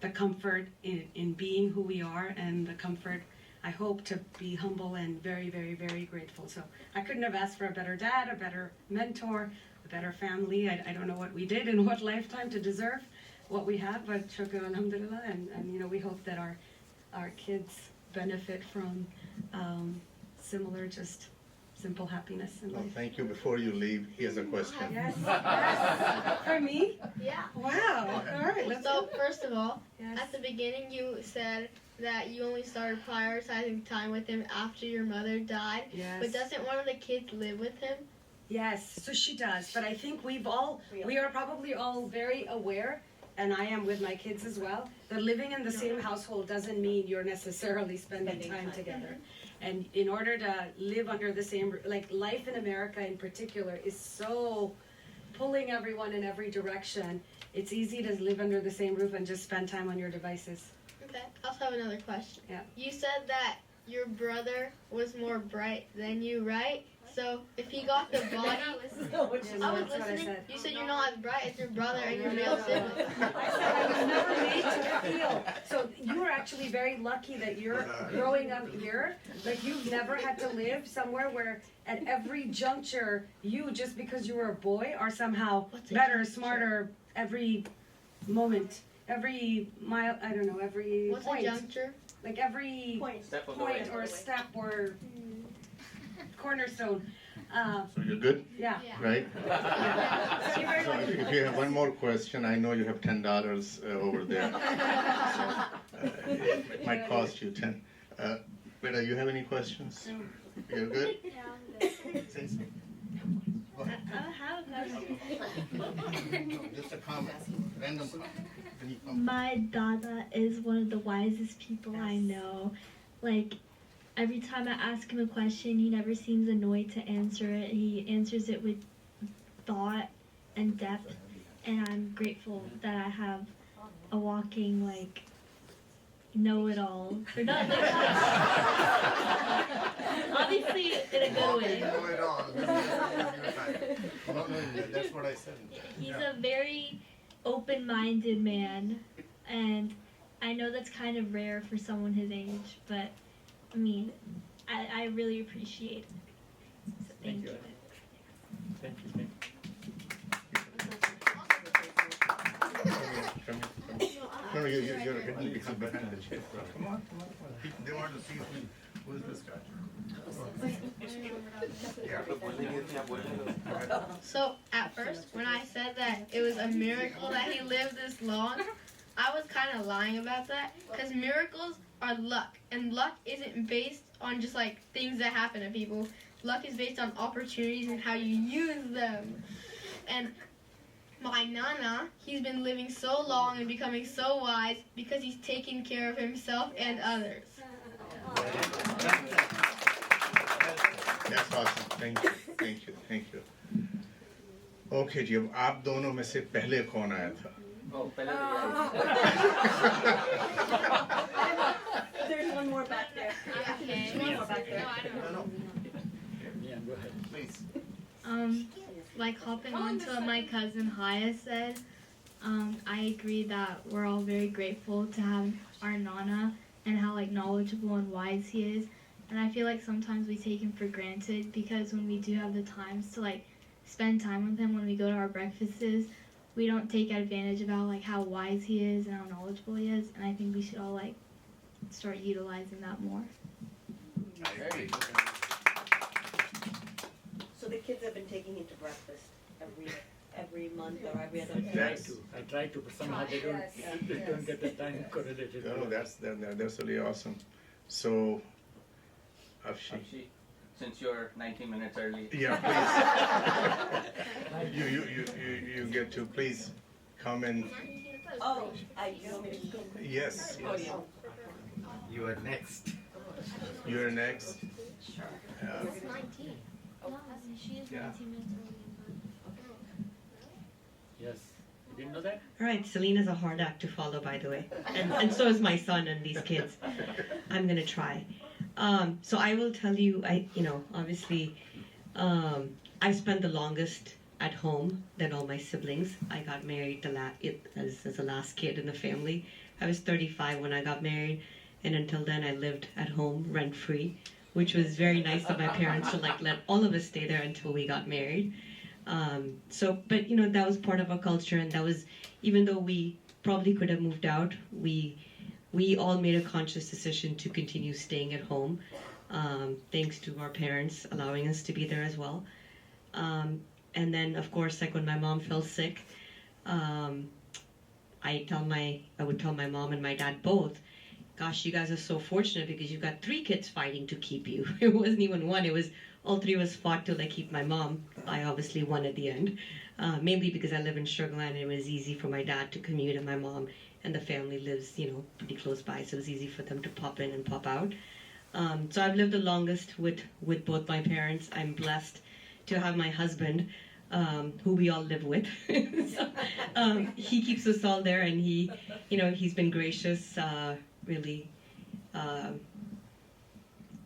the comfort in being who we are, and the comfort, I hope, to be humble and very, very, very grateful. So I couldn't have asked for a better dad, a better mentor, a better family. I don't know what we did in what lifetime to deserve what we have, but shukr alhamdulillah, and we hope that our kids benefit from similar, just simple happiness in Well, life. thank you. Before you leave, here's a question. Yes. For me? Yeah. Wow. All right. Let's So go. first of all, Yes. at the beginning you said that you only started prioritizing time with him after your mother died. Yes. But doesn't one of the kids live with him? Yes, so she does, but I think we are probably all very aware, and I am with my kids as well, that living in the same household doesn't mean you're necessarily spending time together. And in order to live under the same, like life in America in particular is so pulling everyone in every direction, it's easy to live under the same roof and just spend time on your devices. Okay. I also have another question. Yeah. You said that your brother was more bright than you, right? So if he got the body, I was That's what I listening. said. You said you're not as bright as your brother and your male sibling. I said I was never made to feel. So you were actually very lucky that you're growing up here. Like you've never had to live somewhere where at every juncture you, just because you were a boy, are somehow What's a better, juncture? smarter every moment, every mile. I don't know, every What's point. a juncture? Like every Step of the way. point or step or cornerstone. So you're good, Yeah. right? Yeah. So you're very So lucky. if you have one more question, I know you have $10 over there. So, it might cost you 10. Beta, you have any questions? You're good? Yeah, I'm good. Say something. Go ahead. I have a question. Just a comment, random comment. When you come. My dada is one of the wisest people I know. Like, every time I ask him a question, he never seems annoyed to answer it. He answers it with thought and depth, and I'm grateful that I have a walking, like, know-it-all. Or not obviously in a good way. Know it all. No, that's what I said. He's a very open-minded man, and I know that's kind of rare for someone his age, but I mean, I really appreciate it. So thank you. Thank you. Thank you. No, you're getting behind the chair. Come on. They want to see who is this guy. So at first, when I said that it was a miracle that he lived this long, I was kind of lying about that, because miracles are luck, and luck isn't based on just like things that happen to people. Luck is based on opportunities and how you use them. And my nana, he's been living so long and becoming so wise because he's taking care of himself and others. That's awesome. Thank you. Okay जी, अब आप दोनों में से पहले कौन आया था? Oh, पहले There's one more back there. One more back there. Yeah, go ahead. Please. Like hopping on to what my cousin Haya said, I agree that we're all very grateful to have our Nana and how like knowledgeable and wise he is. And I feel like sometimes we take him for granted, because when we do have the times to like spend time with him when we go to our breakfasts, we don't take advantage about like how wise he is and how knowledgeable he is. And I think we should all like start utilizing that more. So the kids have been taking him to breakfast every month or every other day. I try to, but somehow they don't get the time correlated. No, that's really awesome. So, Afshi. Since you're 19 minutes early. Yeah, please. you get to please come and. Oh, you want me to go? Yes. You are next. You're next. Sure. It's 19. No, she is 19 minutes early. Yes. You didn't know that? All right, Selena's a hard act to follow, by the way. And so is my son and these kids. I'm going to try. So I will tell you, obviously, I spent the longest at home than all my siblings. I got married as the last kid in the family. I was 35 when I got married, and until then I lived at home rent-free, which was very nice of my parents to like let all of us stay there until we got married. But that was part of our culture, and that was, even though we probably could have moved out, we all made a conscious decision to continue staying at home, thanks to our parents allowing us to be there as well. And then, of course, like when my mom fell sick, I would tell my mom and my dad both, gosh, you guys are so fortunate because you've got 3 kids fighting to keep you. It wasn't even one. It was all 3 of us fought to like keep my mom. I obviously won at the end, mainly because I live in Sugar Land and it was easy for my dad to commute, and my mom and the family lives, pretty close by, so it was easy for them to pop in and pop out. So I've lived the longest with both my parents. I'm blessed to have my husband, who we all live with. So, he keeps us all there, and he's been gracious, really,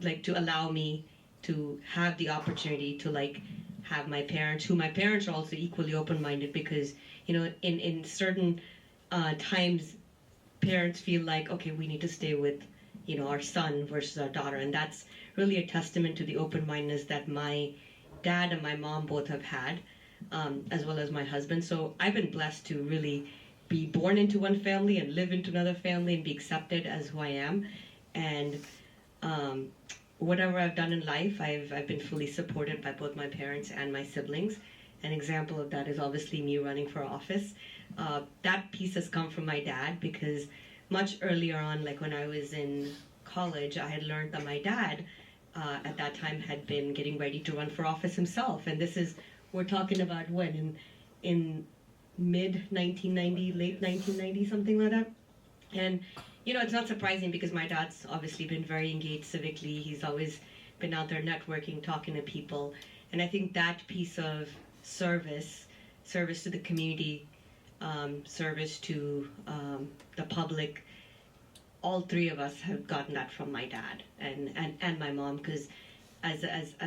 like to allow me to have the opportunity to like have my parents, who my parents are also equally open-minded, because in certain times parents feel like, okay, we need to stay with our son versus our daughter, and that's really a testament to the open-mindedness that my dad and my mom both have had, as well as my husband. So I've been blessed to really be born into one family and live into another family and be accepted as who I am. And whatever I've done in life, I've been fully supported by both my parents and my siblings. An example of that is obviously me running for office. That piece has come from my dad, because much earlier on, like when I was in college, I had learned that my dad at that time had been getting ready to run for office himself. And we're talking about when? In mid-1990, late 1990, something like that. And it's not surprising, because my dad's obviously been very engaged civically. He's always been out there networking, talking to people. And I think that piece of service to the community, service to the public, all 3 of us have gotten that from my dad and my mom, because as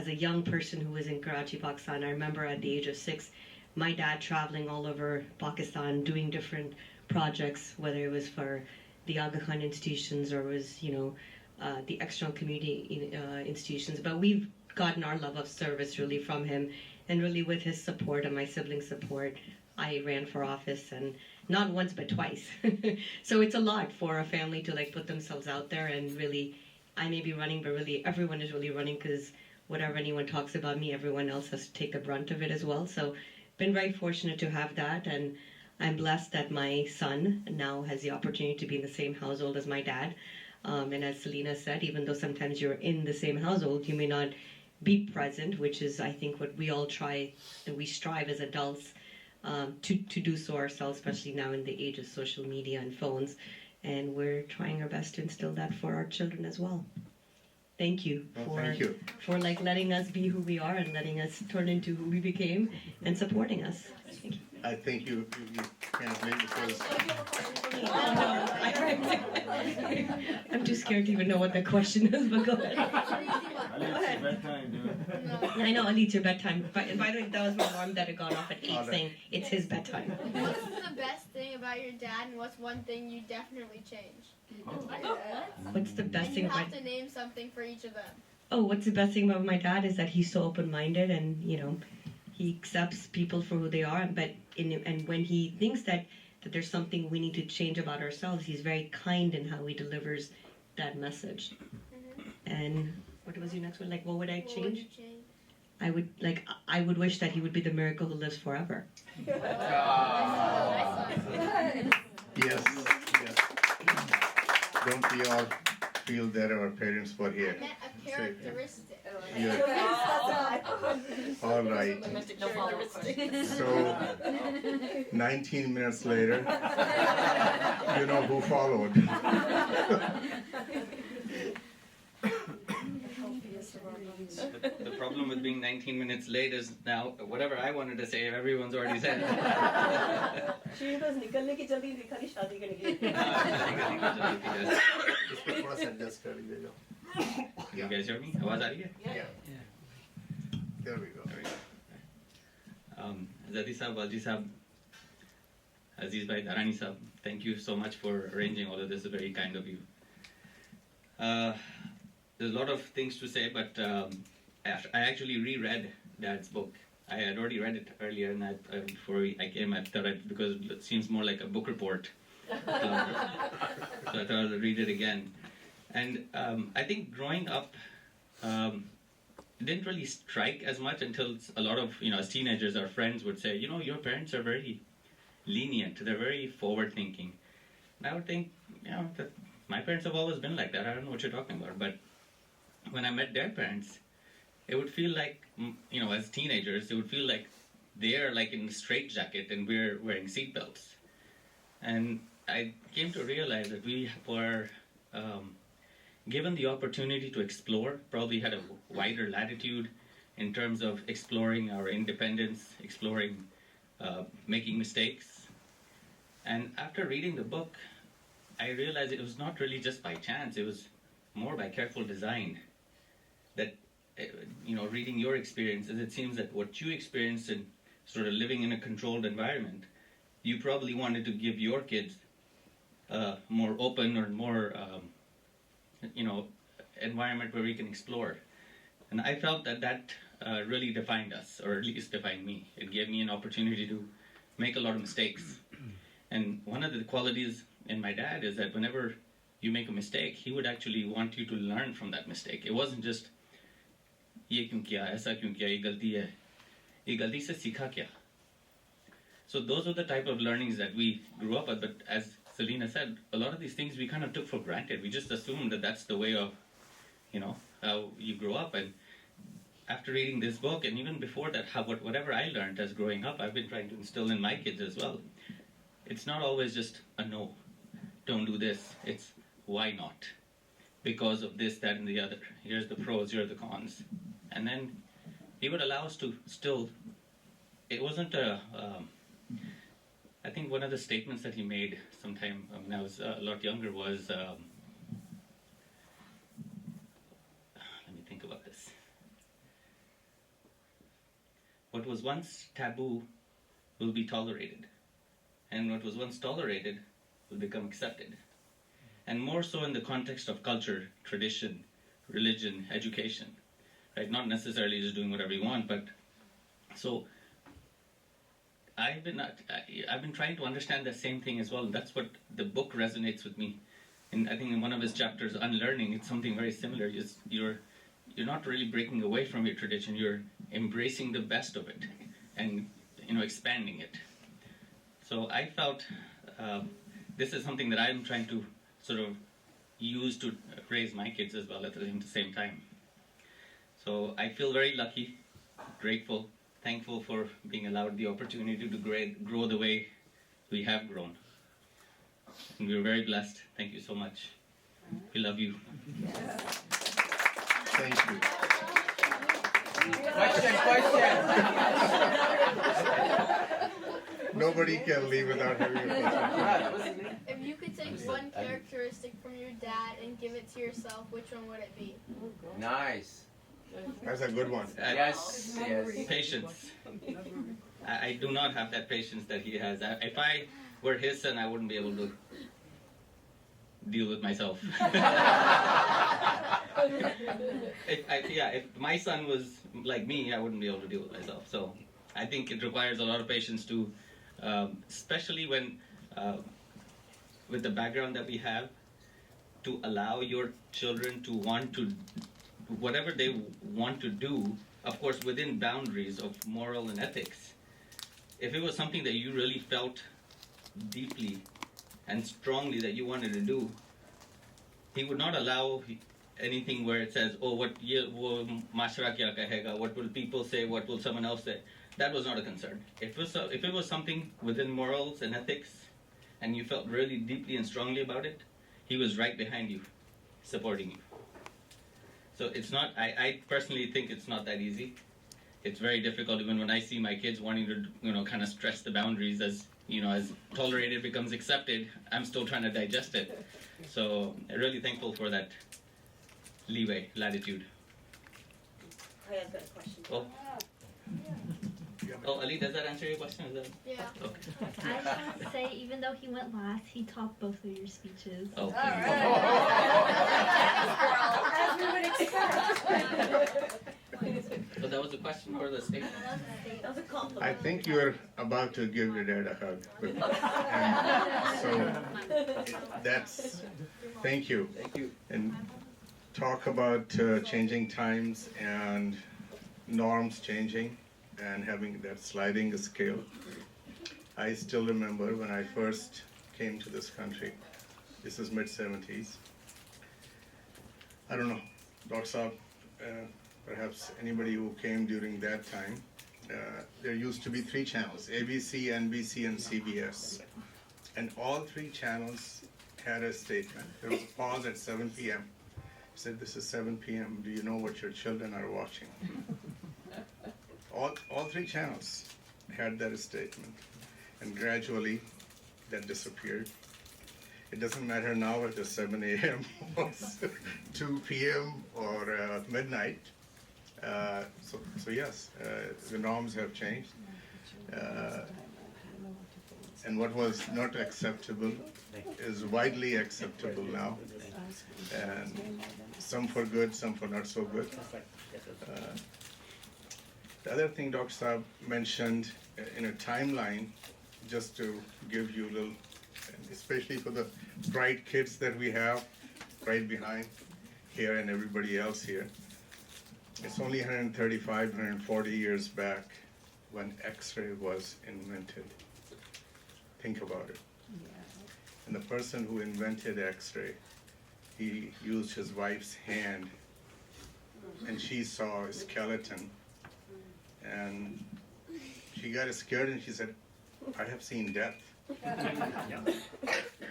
a young person who was in Karachi, Pakistan, I remember at the age of 6, my dad traveling all over Pakistan, doing different projects, whether it was for the Aga Khan institutions or was, the external community institutions. But we've gotten our love of service really from him, and really with his support and my siblings' support, I ran for office, and not once but twice. So it's a lot for a family to like put themselves out there, and really, I may be running, but really everyone is really running, because whatever anyone talks about me, everyone else has to take the brunt of it as well. So been very fortunate to have that, and I'm blessed that my son now has the opportunity to be in the same household as my dad. And as Selena said, even though sometimes you're in the same household, you may not be present, which is, I think, what we all we strive as adults to do so ourselves, especially now in the age of social media and phones. And we're trying our best to instill that for our children as well. Thank you for like letting us be who we are and letting us turn into who we became and supporting us. Thank you. I think you can't blame because I'm too scared to even know what the question is, but go ahead. I know, Ali, it's your bedtime. By the way, that was my alarm that had gone off at 8 saying it's his bedtime. What's the best thing about your dad, and what's one thing you definitely change? What's the best thing You about... have to name something for each of them. Oh, what's the best thing about my dad is that he's so open-minded, and, he accepts people for who they are, and when he thinks that there's something we need to change about ourselves, he's very kind in how he delivers that message. And what was your next one? Like, what would I change? What would you change? I would wish that he would be the miracle who lives forever. yes. Don't we all feel that our parents were here? I meant a characteristic. Yeah. All right. So 19 minutes later, you know who followed. The problem with being 19 minutes late is now whatever I wanted to say, everyone's already said. She was निकलने की जल्दी दिखा दी शादी करने की. इसको थोड़ा सा adjust कर दीजिएगा. You guys hear me? आवाज आ रही है? Yeah. There we go. Zaidi Sahab, Walji Sahab, Aziz Bhai, Dharani Sahab, thank you so much for arranging all of this. It's very kind of you. There's a lot of things to say, but I actually reread Dad's book. I had already read it earlier, and before I came, I thought because it seems more like a book report. So I thought I'd read it again. And I think growing up, it didn't really strike as much until a lot of, as teenagers, our friends would say, your parents are very lenient, they're very forward-thinking. And I would think, that my parents have always been like that. I don't know what you're talking about. But when I met their parents, it would feel like, as teenagers, it would feel like they're like in a straitjacket and we're wearing seatbelts. And I came to realize that we were given the opportunity to explore, probably had a wider latitude in terms of exploring our independence, exploring making mistakes. And after reading the book, I realized it was not really just by chance, it was more by careful design. That, reading your experiences, it seems that what you experienced in sort of living in a controlled environment, you probably wanted to give your kids more open or more, environment where we can explore. And I felt that really defined us, or at least defined me. It gave me an opportunity to make a lot of mistakes. And one of the qualities in my dad is that whenever you make a mistake, he would actually want you to learn from that mistake. It wasn't just, ye kyun kiya, aisa kyun kiya, ye galti se sikha kya. So those are the type of learnings that we grew up with. But as Selena said, a lot of these things we kind of took for granted. We just assumed that that's the way of, how you grow up. And after reading this book, and even before that, whatever I learned as growing up, I've been trying to instill in my kids as well. It's not always just a no, don't do this. It's why not? Because of this, that, and the other. Here's the pros, here are the cons. And then he would allow us to still, it wasn't I think one of the statements that he made sometime when I was a lot younger was, let me think about this. What was once taboo will be tolerated. And what was once tolerated will become accepted. and more so in the context of culture, tradition, religion, education, right? Not necessarily just doing whatever you want, but so I've been trying to understand the same thing as well. That's what the book resonates with me. And I think in one of his chapters, Unlearning, it's something very similar. You're not really breaking away from your tradition. You're embracing the best of it, and expanding it. So I felt this is something that I'm trying to sort of use to raise my kids as well at the same time. So I feel very lucky, grateful, thankful for being allowed the opportunity to grow the way we have grown. And we're very blessed. Thank you so much. We love you. Thank you. Question. Nobody can leave without having a question. If you could take one characteristic from your dad and give it to yourself, which one would it be? Nice. That's a good one. Yes. Patience. I do not have that patience that he has. If I were his son, I wouldn't be able to deal with myself. If my son was like me, I wouldn't be able to deal with myself. So I think it requires a lot of patience to, especially when, with the background that we have, to allow your children to want to, whatever they want to do, of course within boundaries of moral and ethics. If it was something that you really felt deeply and strongly that you wanted to do, he would not allow anything where it says, oh, what mashra kya kahega, what will people say, what will someone else say. That was not a concern. If it was something within morals and ethics, and you felt really deeply and strongly about it, he was right behind you, supporting you. So it's not, I personally think it's not that easy. It's very difficult even when I see my kids wanting to, kind of stretch the boundaries as tolerated becomes accepted, I'm still trying to digest it. So I'm really thankful for that leeway, latitude. I have got a question. Oh, Ali, does that answer your question? Yeah. Okay. I just want to say, even though he went last, he topped both of your speeches. Oh. All right. As we would expect. So that was a question or the statement? That was a compliment. I think you were about to give your dad a hug. And so that's, thank you. Thank you. And talk about changing times and norms changing and having that sliding scale. I still remember when I first came to this country. This is mid-70s. I don't know, Dr. Saab, perhaps anybody who came during that time, there used to be 3 channels, ABC, NBC, and CBS. And all 3 channels had a statement. There was a pause at 7 p.m. Said, this is 7 p.m., do you know what your children are watching? All 3 channels had that statement. And gradually, that disappeared. It doesn't matter now if it's 7 a.m. or 2 p.m. or midnight. So yes, the norms have changed. And what was not acceptable is widely acceptable now. And some for good, some for not so good. The other thing Dr. Saab mentioned in a timeline, just to give you a little, especially for the bright kids that we have right behind here and everybody else here. It's only 135, 140 years back when X-ray was invented. Think about it. And the person who invented X-ray, he used his wife's hand and she saw a skeleton and she got scared and she said, I have seen death.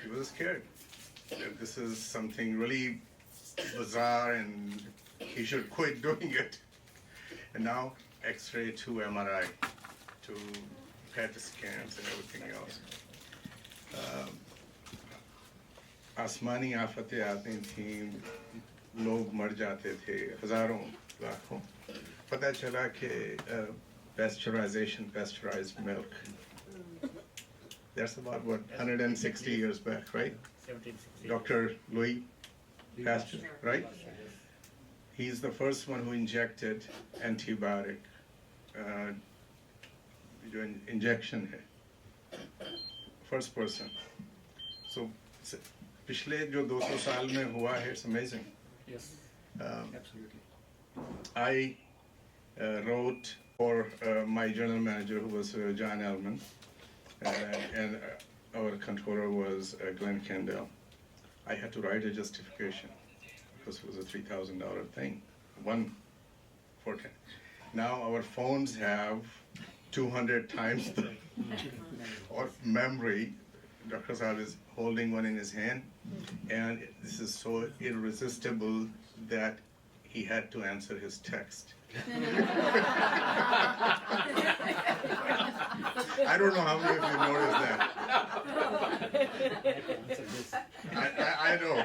She was scared that this is something really bizarre and he should quit doing it. And now X-ray to MRI to PET scans and everything else. आसमानी आफतें आती थीं, लोग मर जाते थे, हजारों लाखों. पता चला कि pasteurized milk. That's about, 160 years back, right? 1760. Dr. Louis Pasteur, right? He's the first one who injected antibiotic. जो injection है, first person. So पिछले जो 200 साल में हुआ है, it's amazing. Yes, absolutely. I wrote for my general manager, who was John Ellman, and our controller was Glenn Kendall. I had to write a justification because it was a $3,000 thing, one for 10. Now our phones have 200 times the or memory. Dr. Saab is holding one in his hand, and this is so irresistible that he had to answer his text. I don't know how many of you noticed that. I know.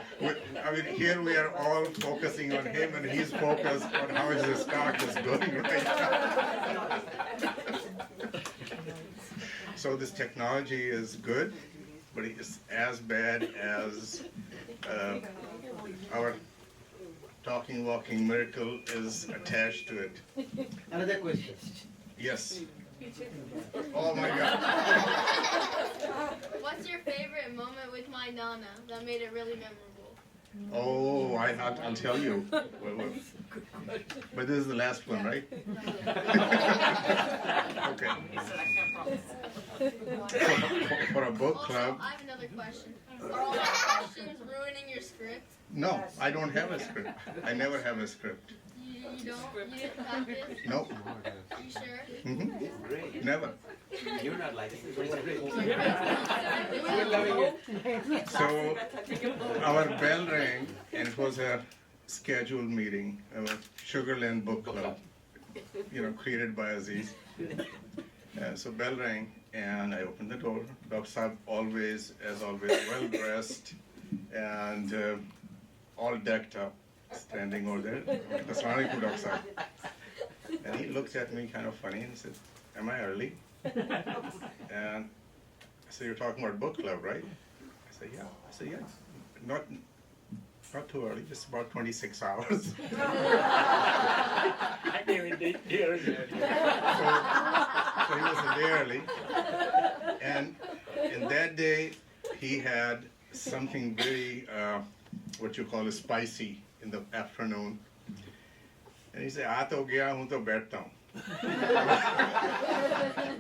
I mean, here we are all focusing on him, and he's focused on how his stock is going right now. So this technology is good, but it's as bad as our talking, walking miracle is attached to it. Another question. Yes. Oh my God. What's your favorite moment with my Nana that made it really memorable? Oh, I'll tell you. But this is the last one, right? Okay. For a book club. Also, I have another question. Are all my questions ruining your script? No, I don't have a script. I never have a script. You don't? You didn't practice? Nope. You sure? Mm-hmm. Never. You're not liking it, but it's great. We're loving it. So our bell rang, and it was a scheduled meeting, a Sugarland Book Club, created by Aziz. So bell rang, and I opened the door. Dr. Saab, always, as always, well dressed and all decked up, standing over there. Assalamu alaikum, Dr. Saab. And he looked at me kind of funny and said, "Am I early?" And I said, "You're talking about book club, right?" I said, "Yeah." I said, "Yeah, not too early, just about 26 hours." I came in day early. So he was a day early. And that day, he had something very, what you call spicy in the afternoon. And he said, "आ तो गया हूँ तो बैठता हूँ."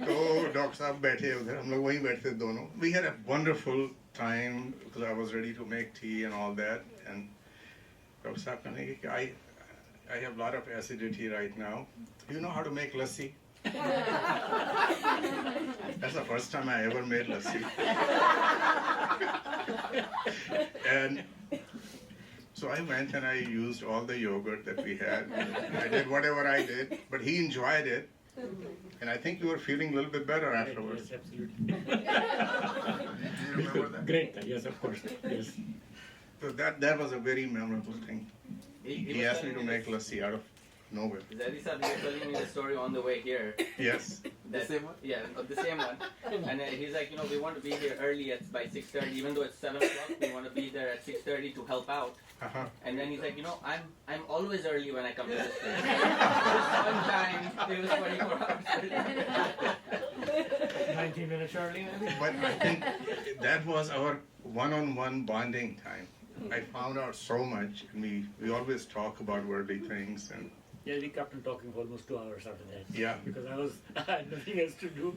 तो doctor साहब बैठे उधर, हम लोग वहीं बैठते दोनों. We had a wonderful time because I was ready to make tea and all that. And doctor साहब कहने कि I have a lot of acidity right now. Do you know how to make lassi? That's the first time I ever made lassi. And so I went and I used all the yogurt that we had. I did whatever I did, but he enjoyed it. And I think you were feeling a little bit better afterwards. Yes, absolutely. Do you remember that? Great, yes, of course. Yes. So that was a very memorable thing. He asked me to make lassi out of nowhere. Zaidi sir, you were telling me the story on the way here. Yes. The same one? Yeah, the same one. And he's like, we want to be here early by 6:30, even though it's 7 o'clock. We want to be there at 6:30 to help out. And then he's like, I'm always early when I come to this place. This one time, it was 24 hours. 19 minutes early, maybe? But I think that was our one-on-one bonding time. I found out so much, and we always talk about worldly things. And yeah, we kept on talking for almost 2 hours after that. Yeah. Because I had nothing else to do.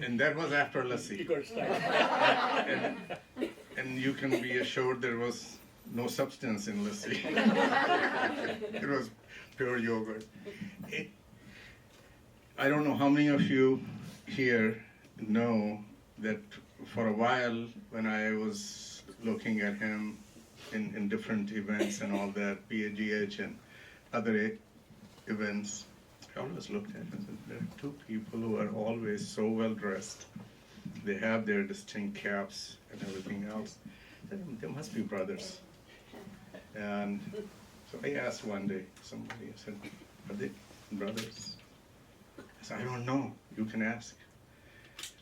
and that was after lassi. And you can be assured there was no substance in lassi. It was pure yogurt. I don't know how many of you here know that for a while when I was looking at him in different events and all that, PAGH and other events, I always looked at him and said, there are two people who are always so well dressed. They have their distinct caps and everything else. They must be brothers. And so I asked one day somebody, I said, "Are they brothers?" I said, "I don't know. You can ask."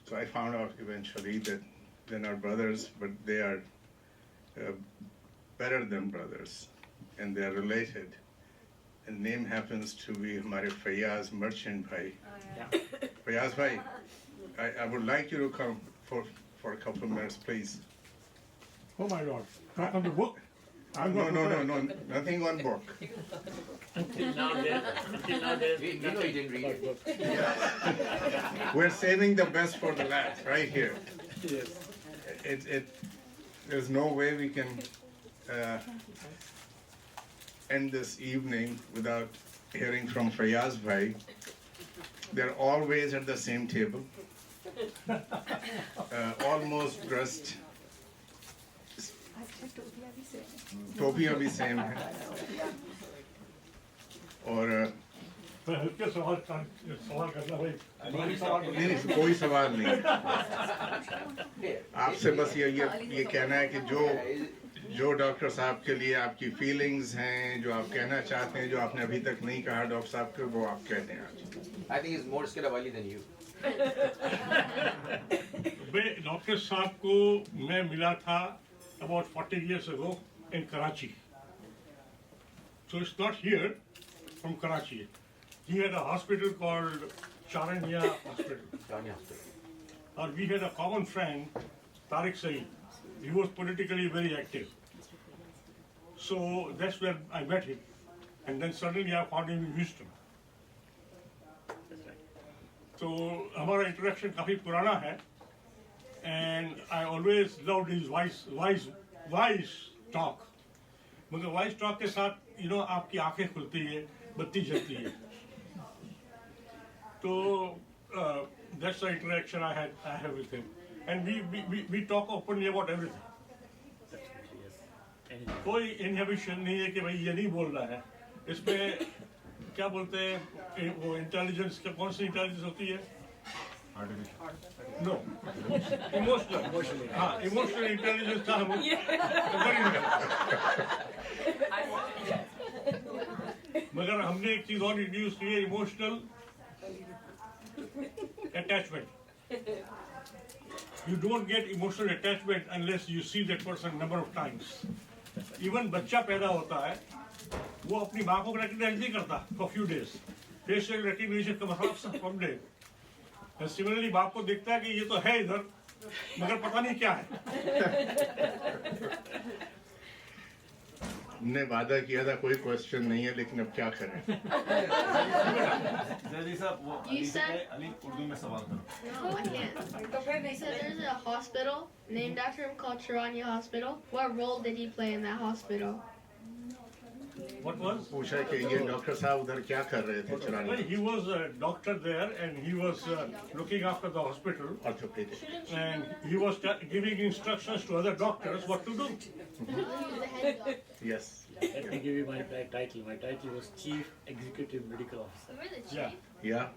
So I found out eventually that they're not brothers, but they are better than brothers, and they are related. And name happens to be हमारे Fayaz merchant भाई. Fayaz bhai, I would like you to come for a couple of minutes, please. Oh my Lord! On the book? No, nothing on book. Until now, there's We know you didn't read it. We're saving the best for the last, right here. Yes. There's no way we can end this evening without hearing from Fayaz bhai. They're always at the same table, almost dressed. टोपियाँ भी same है और हल्के सवाल करना भाई. नहीं कोई सवाल नहीं. आपसे बस ये कहना है कि जो डॉक्टर साहब के लिए आपकी फीलिंग्स हैं, जो आप कहना चाहते हैं, जो आपने अभी तक नहीं कहा डॉक्टर साहब को, वो आप कहते हैं आज. I think he's more scared of Ali than you. Doctor साहब को मैं मिला था about 40 years ago in Karachi. So it's not here, from Karachi. He had a hospital called Charania Hospital. And we had a common friend, Tariq Saeed. He was politically very active. So that's where I met him. And then suddenly I found him in Houston. So our interaction काफी पुराना है. And I always loved his wise talk. मगर wise talk के साथ, आपकी आंखें खुलती है, बत्ती जलती है. So that's the interaction I have with him, and we talk openly about everything. कोई inhibition नहीं है कि भाई ये नहीं बोलना है. इसमें क्या बोलते हैं वो intelligence का कौन सी intelligence होती है? No, emotional. हाँ, emotional intelligence का हम मगर हमने एक चीज और introduce की है, emotional attachment. You don't get emotional attachment unless you see that person number of times. Even बच्चा पैदा होता है, वो अपनी माँ को recognize नहीं करता for few days. Facial recognition का मतलब some day. And similarly बाप को दिखता है कि ये तो है इधर, मगर पता नहीं क्या है. हमने वादा किया था कोई क्वेश्चन नहीं है, लेकिन अब क्या करें? जैदी साहब वो अली उर्दू में सवाल करो. No, I can't. He said there's a hospital named after him called Charania Hospital. What role did he play in that hospital? What was? पूछा कि ये डॉक्टर साहब उधर क्या कर रहे थे चरानिया? He was a doctor there, and he was looking after the hospital. Orthopedic. And he was giving instructions to other doctors what to do. Yes. Let me give you my title. My title was Chief Executive Medical Officer. Yeah.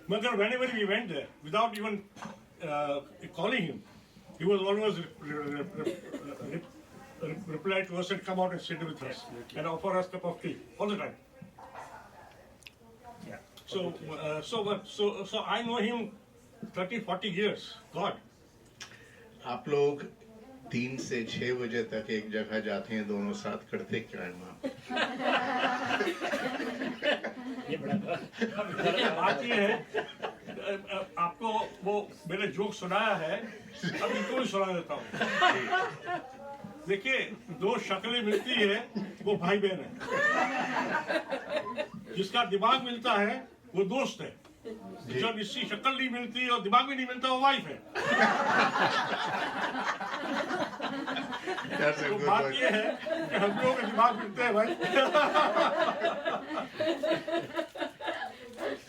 Magar, whenever we went there, without even calling him, he was always reply to us and come out and sit with us and offer us a cup of tea all the time. Yeah. So I know him 30-40 years. God. आप लोग 3 से 6 बजे तक एक जगह जाते हैं, दोनों साथ करते क्या है माँ? ये बड़ा बात ये है, आपको वो मैंने जोक सुनाया है, अब इनको भी सुना देता हूँ. देखिए, 2 शक्लें मिलती है, वो भाई बहन है. जिसका दिमाग मिलता है, वो दोस्त है. जब इसकी शक्ल नहीं मिलती और दिमाग भी नहीं मिलता, वो वाइफ है. तो बात ये है कि हम लोगों के दिमाग मिलते हैं भाई.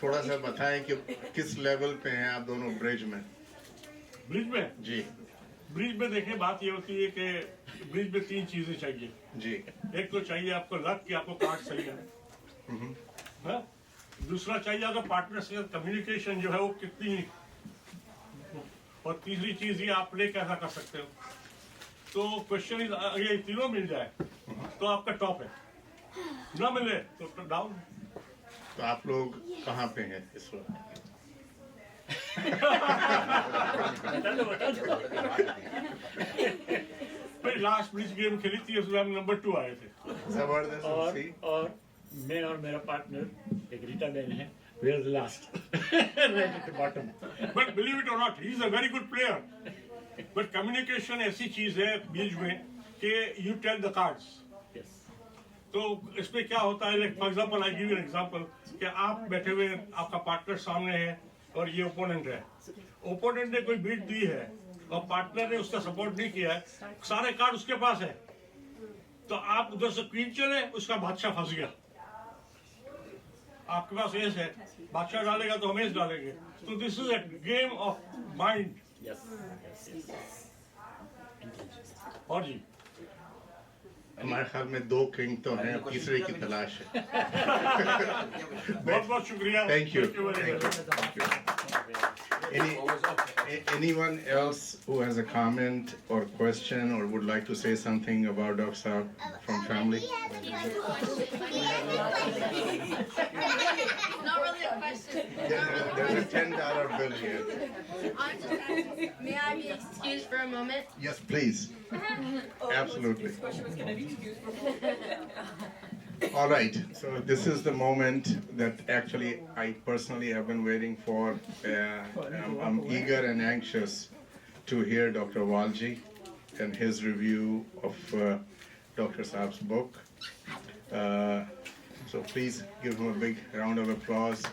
थोड़ा सा बताएं कि किस लेवल पे हैं आप दोनों ब्रिज में? ब्रिज में? जी. ब्रिज में देखिए, बात ये होती है कि ब्रिज में 3 चीजें चाहिए. जी. एक तो चाहिए आपको लक कि आपको कार्ड सही है. दूसरा चाहिए आपका पार्टनर से कम्युनिकेशन जो है वो कितनी, और तीसरी चीज ये आप प्ले कैसा कर सकते हो. तो क्वेश्चन ये तीनों मिल जाए तो आपका टॉप है, ना मिले तो डाउन. तो आप लोग कहाँ पे हैं इस वक्त? very last bridge game खेली थी उसमें हम नंबर 2 आए थे. जबरदस्त. और मैं और मेरा पार्टनर एक रीटा बेन है, we are the last, right at the bottom. But believe it or not, he is a very good player. But communication ऐसी चीज है बीच में कि you tell the cards. Yes. तो इसमें क्या होता है, like for example, I give you an example कि आप बैठे हुए आपका पार्टनर सामने है और ये ओपोनेंट है. ओपोनेंट ने कोई बीट दी है और पार्टनर ने उसका सपोर्ट नहीं किया है, सारे कार्ड उसके पास है, तो आप उधर से क्वीन चले, उसका बादशाह फंस गया. आपके पास एस है, बादशाह डालेगा तो हम एस डालेंगे. तो this is a game of mind. Yes. और जी हमारे ख्याल में 2 किंग तो हैं, तीसरे की तलाश है. बहुत बहुत शुक्रिया. Thank you. Thank you very much. Anyone else who has a comment or question or would like to say something about Dr. Saab from family? Not really a question. There's a $10 bill here. May I be excused for a moment? Yes, please. Absolutely. All right. So this is the moment that actually I personally have been waiting for. I'm eager and anxious to hear Dr. WALJI and his review of Dr. Saab's book. So please give him a big round of applause.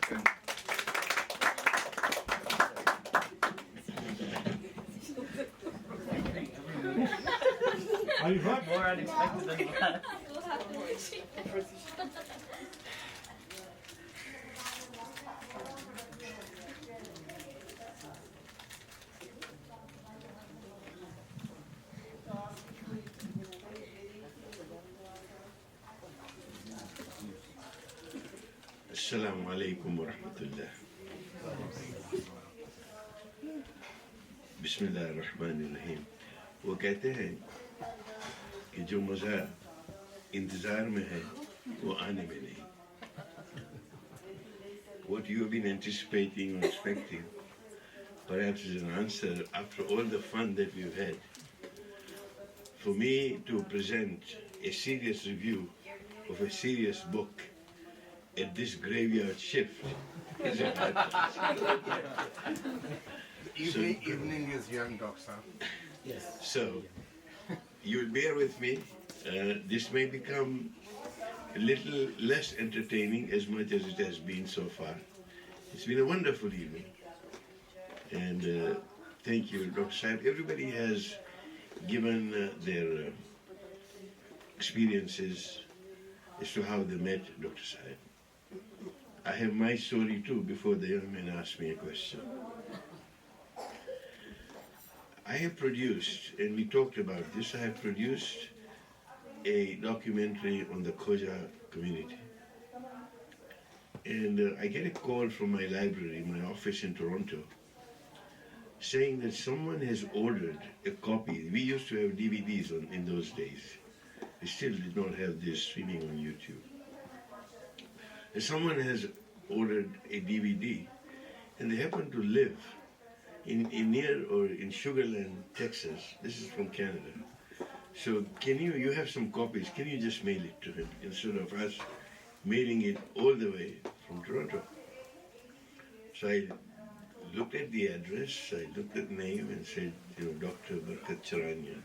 Are you hurt? More unexpected than that. Assalamu alaikum wa rahmatullah. बिस्मिल्लाहिर्रहमानिर्रहीम. वो कहते हैं कि जो मज़ा इंतज़ार में है वो आने में नहीं. What you have been anticipating or expecting perhaps is an answer after all the fun that we've had. For me to present a serious review of a serious book at this graveyard shift is a bad Evening is young, Doctor. Yes. So, you'll bear with me. This may become a little less entertaining as much as it has been so far. It's been a wonderful evening. And thank you, Dr. Saib. Everybody has given their experiences as to how they met Dr. Saib. I have my story too before the young man asked me a question. I have produced, and we talked about this, I have produced a documentary on the Khoja community. And I get a call from my library, my office in Toronto, saying that someone has ordered a copy. We used to have DVDs in those days. We still did not have this streaming on YouTube. And someone has ordered a DVD, and they happen to live in near or in Sugar Land, Texas. This is from Canada. So you have some copies, can you just mail it to him instead of us mailing it all the way from Toronto? So I looked at the address, I looked at the name and said, Dr. Barkat Charania.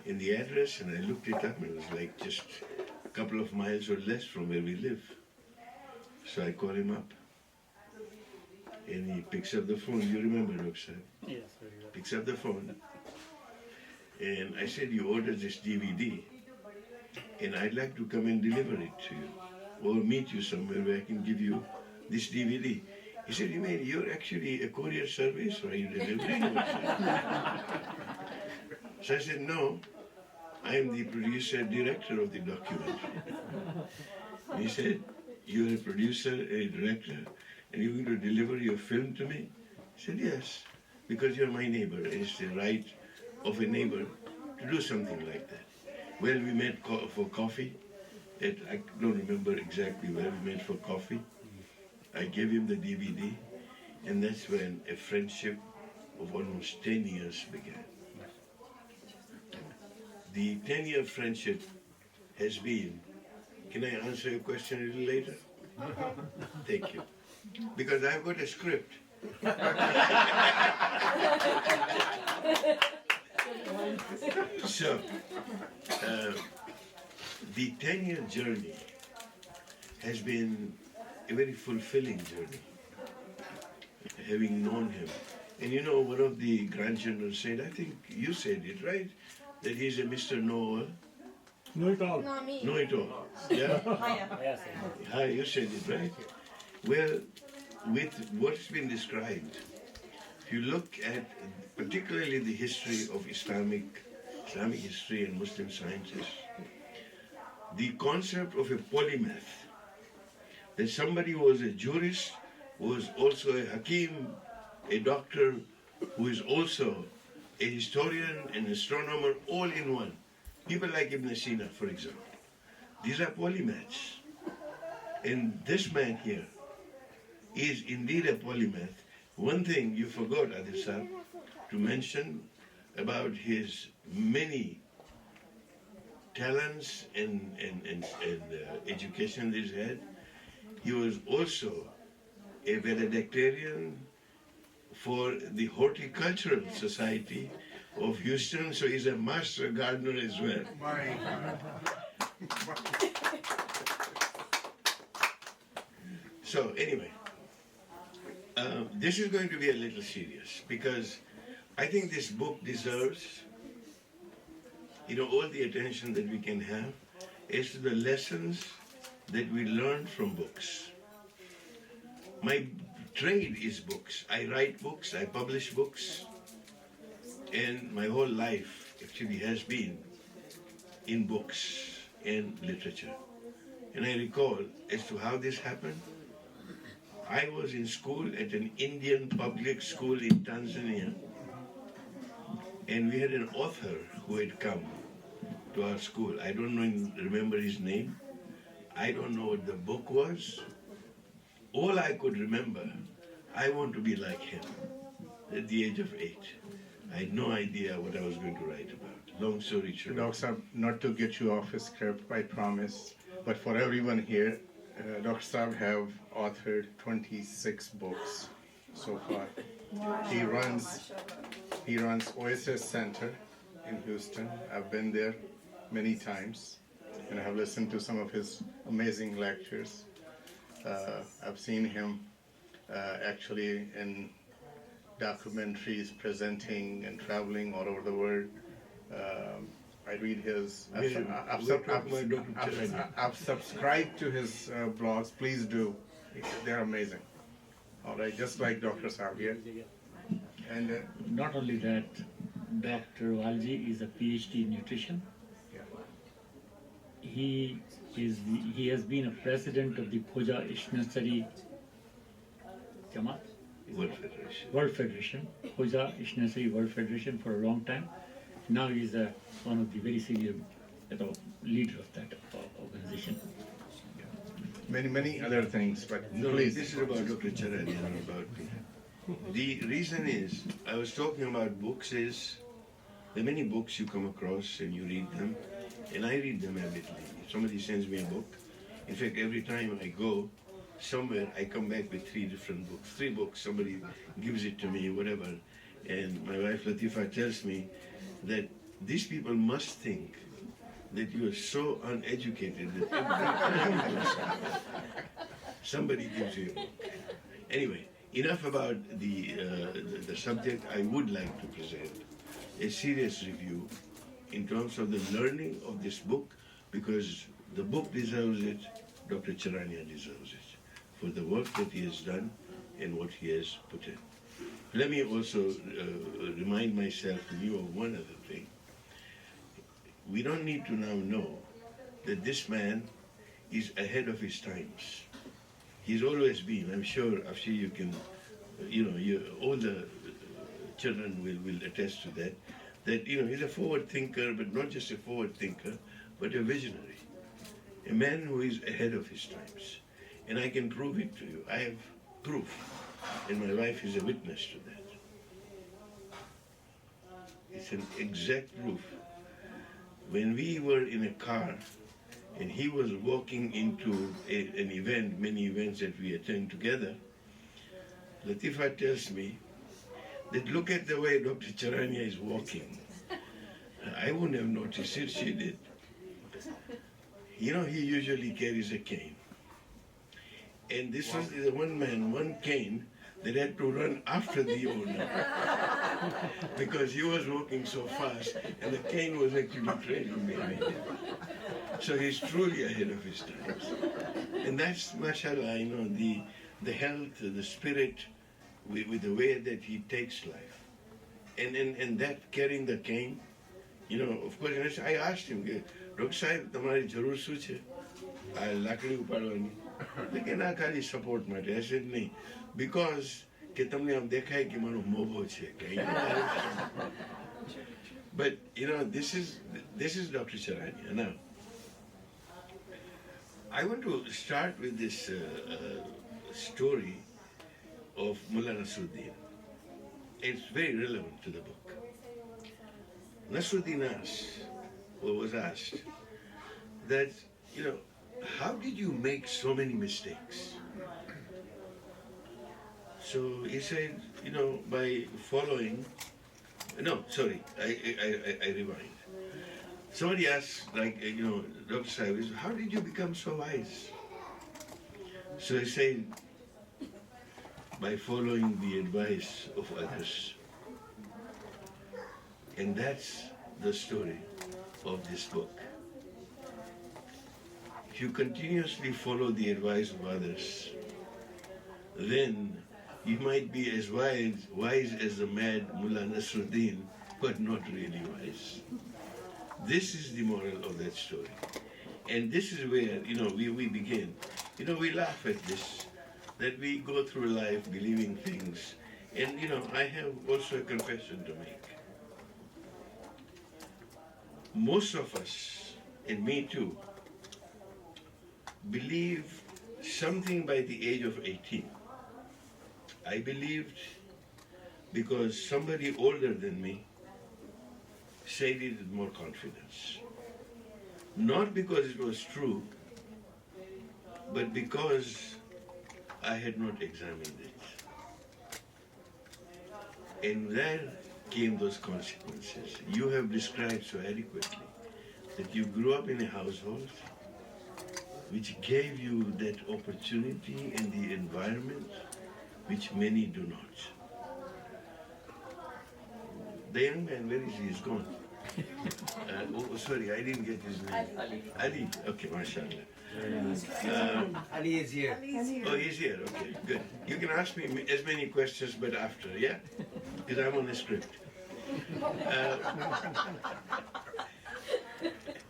In the address, and I looked it up, and it was like just a couple of miles or less from where we live. So I call him up. And he picks up the phone. You remember, Dr. Yes, very well. Picks up the phone. And I said, you ordered this DVD, and I'd like to come and deliver it to you, or meet you somewhere where I can give you this DVD. He said, you mean you're actually a courier service, or are you delivering it? So I said, no, I am the producer, director of the documentary. And he said, you're a producer, a director, and you're going to deliver your film to me? I said, yes, because you're my neighbor, and it's the right of a neighbor to do something like that. Well, we met for coffee. I don't remember exactly where we met for coffee. I gave him the DVD, and that's when a friendship of almost 10 years began. the 10-year friendship has been, can I answer your question a little later? Thank you. Because I've got a script. So, the 10-year journey has been a very fulfilling journey, having known him. And you know, one of the grandchildren said, I think you said it, right? That he's a Mr. Know it all. Not me. Know it all. Yeah? Hi, you said it, right? Well, with what's been described, if you look at particularly the history of Islamic history and Muslim sciences, the concept of a polymath, that somebody who was a jurist, was also a hakim, a doctor, who is also a historian, an astronomer, all in one. People like Ibn Sina, for example. These are polymaths. And this man here is indeed a polymath. One thing you forgot, Adeel Zaidi, to mention about his many talents and education that he's had. He was also a valedictorian for the Horticultural Society of Houston, so he's a master gardener as well. So anyway, this is going to be a little serious because I think this book deserves, all the attention that we can have as to the lessons that we learn from books. My trade is books. I write books, I publish books, and my whole life actually has been in books and literature. And I recall as to how this happened. I was in school at an Indian public school in Tanzania, and we had an author who had come to our school. I don't remember his name. I don't know what the book was. All I could remember, I want to be like him at the age of 8. I had no idea what I was going to write about. Long story short. Dr. Saab, not to get you off script, I promise, but for everyone here, Dr. Saab have authored 26 books so far. Wow. He runs OSS Center in Houston. I've been there many times, and I have listened to some of his amazing lectures. I've seen him actually in documentaries, presenting and traveling all over the world. I read his. I've subscribed to his blogs. Please do; they're amazing. All right, just like Dr. Saab here. And not only that, Dr. WALJI is a PhD in nutrition. He has been a president of the Khoja Ishnasari Jamaat World Federation, Khoja Ishnasari World Federation for a long time. Now he is one of the very senior leader of that organization. Many other things, but no, please. This is about Dr. Charania, not about me. The reason is, I was talking about books is, there are many books you come across and you read them, and I read them avidly. If somebody sends me a book, in fact, every time I go somewhere, I come back with 3 different books. 3 books, somebody gives it to me, whatever. And my wife Latifa tells me that these people must think that you are so uneducated that every time somebody gives you a book. Anyway, enough about the subject. I would like to present a serious review in terms of the learning of this book, because the book deserves it, Dr. Charania deserves it, for the work that he has done and what he has put in. Let me also remind myself and you of one other thing. We don't need to now know that this man is ahead of his times. He's always been, I'm sure you can, all the children will attest to that, he's a forward thinker, but not just a forward thinker, but a visionary. A man who is ahead of his times. And I can prove it to you. I have proof. And my wife is a witness to that. It's an exact proof. when we were in a car and he was walking into an event, many events that we attend together, Latifa tells me that look at the way Dr. Charania is walking. I wouldn't have noticed it, she did. You know, he usually carries a cane. And this was the one man, one cane, that had to run after the owner because he was walking so fast and the cane was actually trailing behind him. So he's truly ahead of his times. And that's, mashallah, you know, the health, the spirit, with the way that he takes life. And that carrying the cane, you know, of course, I asked him, Dr. Sahib, tamari jarur su che? Lakdi upadwani. Lekin na khali support mate. I said, nahi. Because ke tamne am dekha hai ki mano mobo che. But, you know, this is Dr. Charania. Now, I want to start with this story of Mullah Nasruddin. It's very relevant to the book. Nasruddin was asked that, you know, how did you make so many mistakes? So he said, you know, by following, no, sorry, I rewind. Somebody asked, like, you know, Dr. Sahib, how did you become so wise? So he said, by following the advice of others. And that's the story of this book. If you continuously follow the advice of others, then you might be as wise as the mad Mullah Nasruddin, but not really wise. This is the moral of that story. And this is where, you know, we begin. You know, we laugh at this, that we go through life believing things. And, you know, I have also a confession to make. Most of us, and me too, believe something by the age of 18. I believed because somebody older than me said it with more confidence. Not because it was true, but because I had not examined it. And there came those consequences. You have described so adequately that you grew up in a household which gave you that opportunity and the environment which many do not. The young man, where is he? He's gone. Oh, sorry, I didn't get his name. Ali. Okay, mashallah. Ali is here. Oh, he's here. Okay, good. You can ask me as many questions, but after, yeah? Because I'm on the script.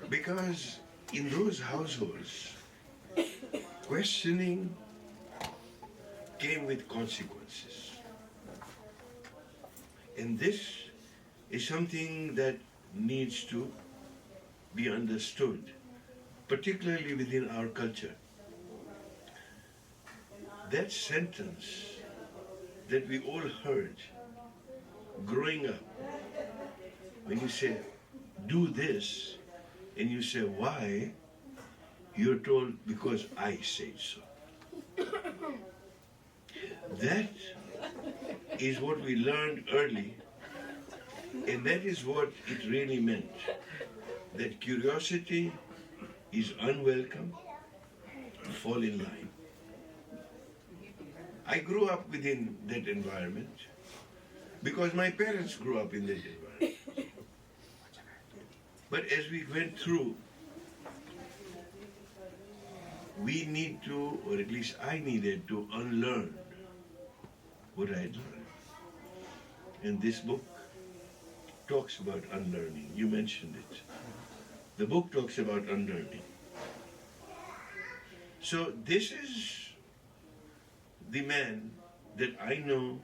Because in those households, questioning came with consequences. And this is something that needs to be understood, particularly within our culture. That sentence that we all heard growing up, when you say, do this, and you say, why, you're told, because I said so. That is what we learned early, and that is what it really meant. That curiosity is unwelcome, fall in line. I grew up within that environment because my parents grew up in that environment. But as we went through, we need to, or at least I needed to unlearn what I had learned. And this book talks about unlearning. You mentioned it. The book talks about unlearning. So this is the man that I know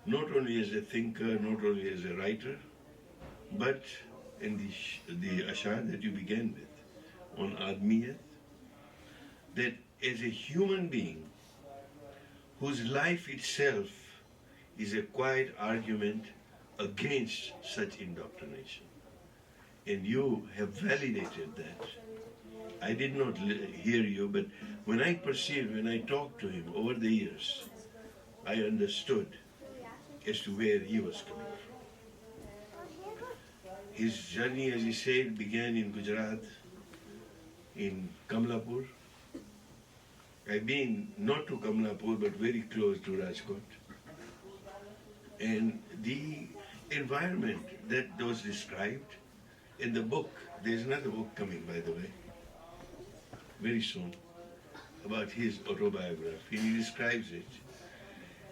not only as a thinker, not only as a writer, but in the ashar that you began with, on Admiyat, that as a human being whose life itself is a quiet argument against such indoctrination. and you have validated that. I did not hear you, but when I perceived, when I talked to him over the years, I understood as to where he was coming from. His journey, as he said, began in Gujarat, in Kamlapur. I've been not to Kamlapur, but very close to Rajkot. And the environment that was described in the book, there's another book coming, by the way, very soon, about his autobiography, and he describes it.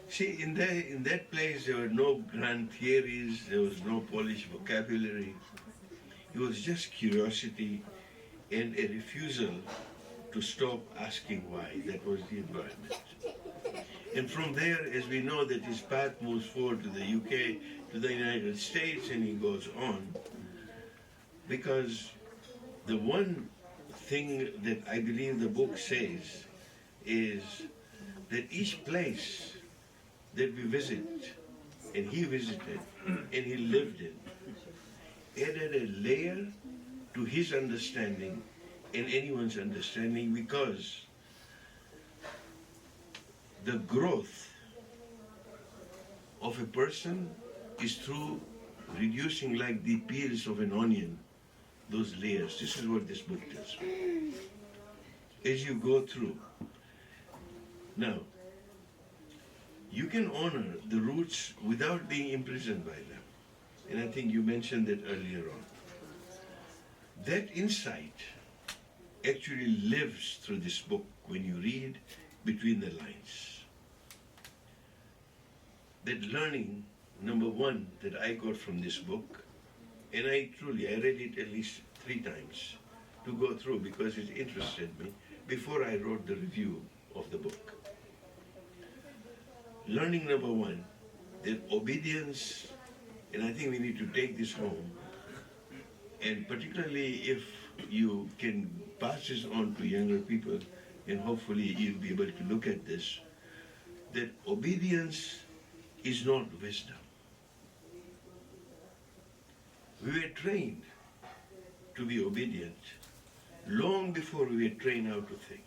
See, in that place there were no grand theories, there was no polished vocabulary. It was just curiosity and a refusal to stop asking why. That was the environment. And from there, as we know that his path moves forward to the UK, to the United States, and he goes on, because the one thing that I believe the book says is that each place that we visit, and he visited, and he lived in, added a layer to his understanding and anyone's understanding, because the growth of a person is through reducing, like the peels of an onion, those layers. This is what this book tells me. As you go through. Now, you can honor the roots without being imprisoned by them. And I think you mentioned that earlier on. That insight actually lives through this book when you read between the lines. That learning, number one, that I got from this book, and I read it at least 3 times to go through because it interested me before I wrote the review of the book. Learning number one, that obedience, and I think we need to take this home, and particularly if you can pass this on to younger people, and hopefully you'll be able to look at this, that obedience is not wisdom. We were trained to be obedient long before we were trained how to think.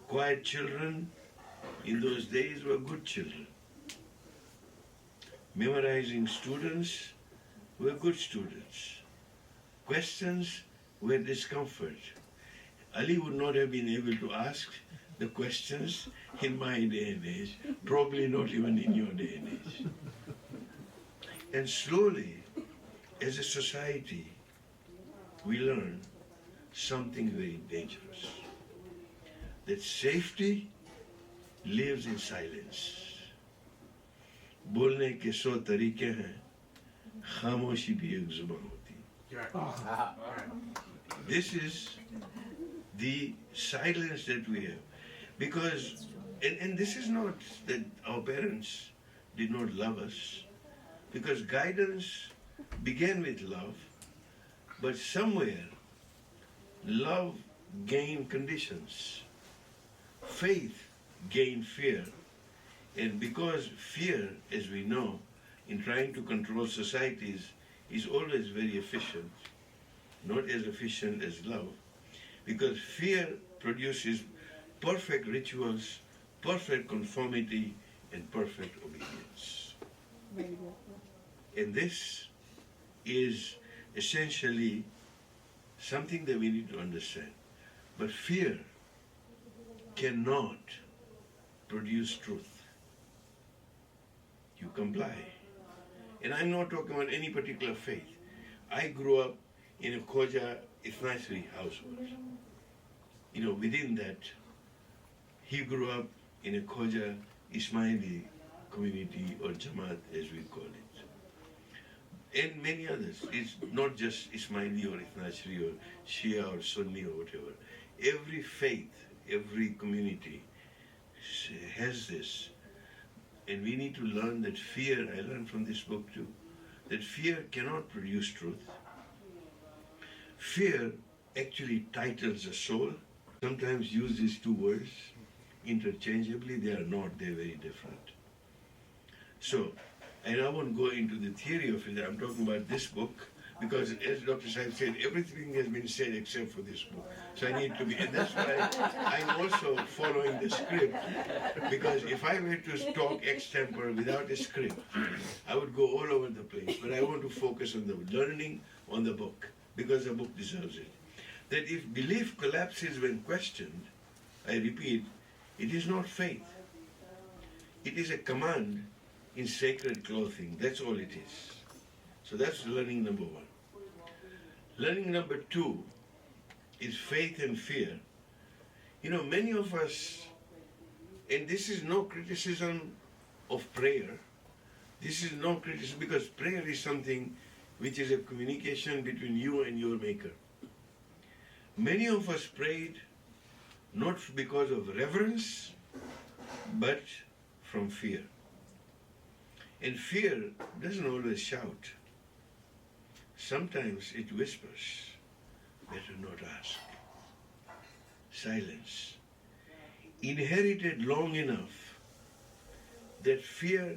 Quiet children in those days were good children. Memorizing students were good students. Questions were discomfort. Ali would not have been able to ask the questions in my day and age, probably not even in your day and age. And slowly, as a society, we learn something very dangerous. That safety lives in silence. बोलने के 100 तरीके हैं, खामोशी भी एक जुबान होती है. This is the silence that we have. Because, and this is not that our parents did not love us, because guidance began with love, but somewhere love gained conditions. Faith gained fear. And because fear, as we know, in trying to control societies, is always very efficient, not as efficient as love, because fear produces perfect rituals, perfect conformity, and perfect obedience. And this is essentially something that we need to understand. But fear cannot produce truth. You comply. And I'm not talking about any particular faith. I grew up in a Khoja Ithnasri household. You know, within that, he grew up in a Khoja Ismaili community, or Jamaat as we call it. And many others. It's not just Ismaili or Ithnasri or Shia or Sunni or whatever. Every faith, every community has this. And we need to learn that fear, I learned from this book too, that fear cannot produce truth. Fear actually titles the soul. Sometimes use these 2 words interchangeably. They are not, they're very different. So, and I won't go into the theory of it, I'm talking about this book, because as Dr. Saib said, everything has been said except for this book. So I need to be, and that's why I'm also following the script, because if I were to talk extempore without a script, I would go all over the place. But I want to focus on the learning on the book, because the book deserves it. That if belief collapses when questioned, I repeat, it is not faith. It is a command in sacred clothing. That's all it is. So that's learning number one. Learning number two is faith and fear. You know, many of us, and this is no criticism of prayer. This is no criticism, because prayer is something which is a communication between you and your Maker. Many of us prayed not because of reverence, but from fear. And fear doesn't always shout. Sometimes it whispers, better not ask. Silence. Inherited long enough that fear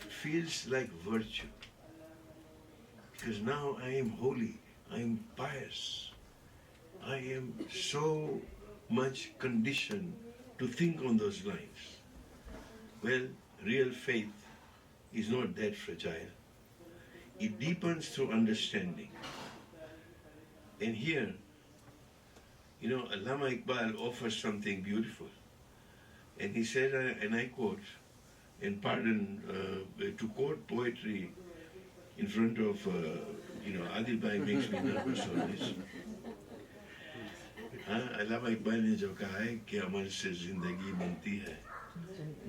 feels like virtue. Because now I am holy, I am pious, I am so much conditioned to think on those lines. Well, real faith is not that fragile. It deepens through understanding. And here, you know, Allama Iqbal offers something beautiful. And he said, and I quote, and pardon, to quote poetry in front of, Adil Bhai makes me nervous on this. अल्लामा इकबाल ने जो कहा है कि अमल से जिंदगी बनती है,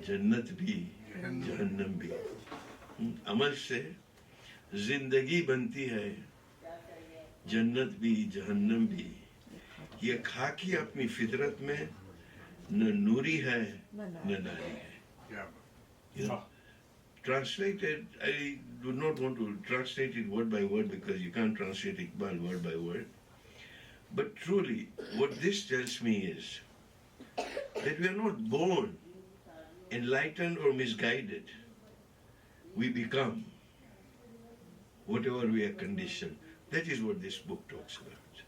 जन्नत भी जहन्नम भी. अमल से जिंदगी बनती है, जन्नत भी जहन्नम भी. ये खाकी अपनी फितरत में न नूरी है न नारी है. You know, translated, I do not want to translate it word by word, because you can't translate Iqbal word by word. But truly, what this tells me is that we are not born enlightened or misguided. We become whatever we are conditioned. That is what this book talks about.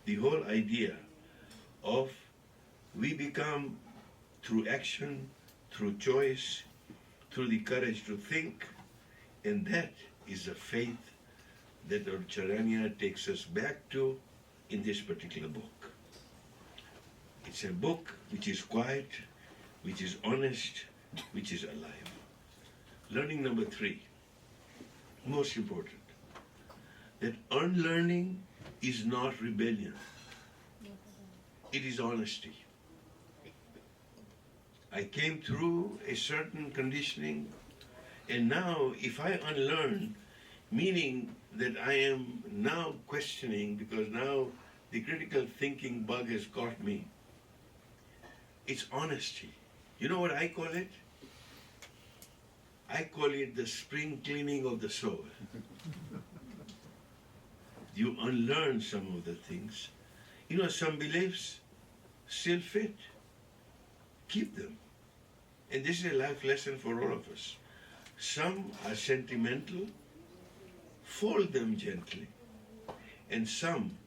The whole idea of we become through action, through choice, through the courage to think, and that is the faith that Dr. Charania takes us back to in this particular book. It's a book which is quiet, which is honest, which is alive. Learning number three, most important, that unlearning is not rebellion. It is honesty. I came through a certain conditioning, and now if I unlearn, meaning that I am now questioning, because now the critical thinking bug has caught me, it's honesty. You know what I call it? I call it the spring cleaning of the soul. You unlearn some of the things. You know, some beliefs still fit. Keep them. And this is a life lesson for all of us. Some are sentimental, fold them gently. And some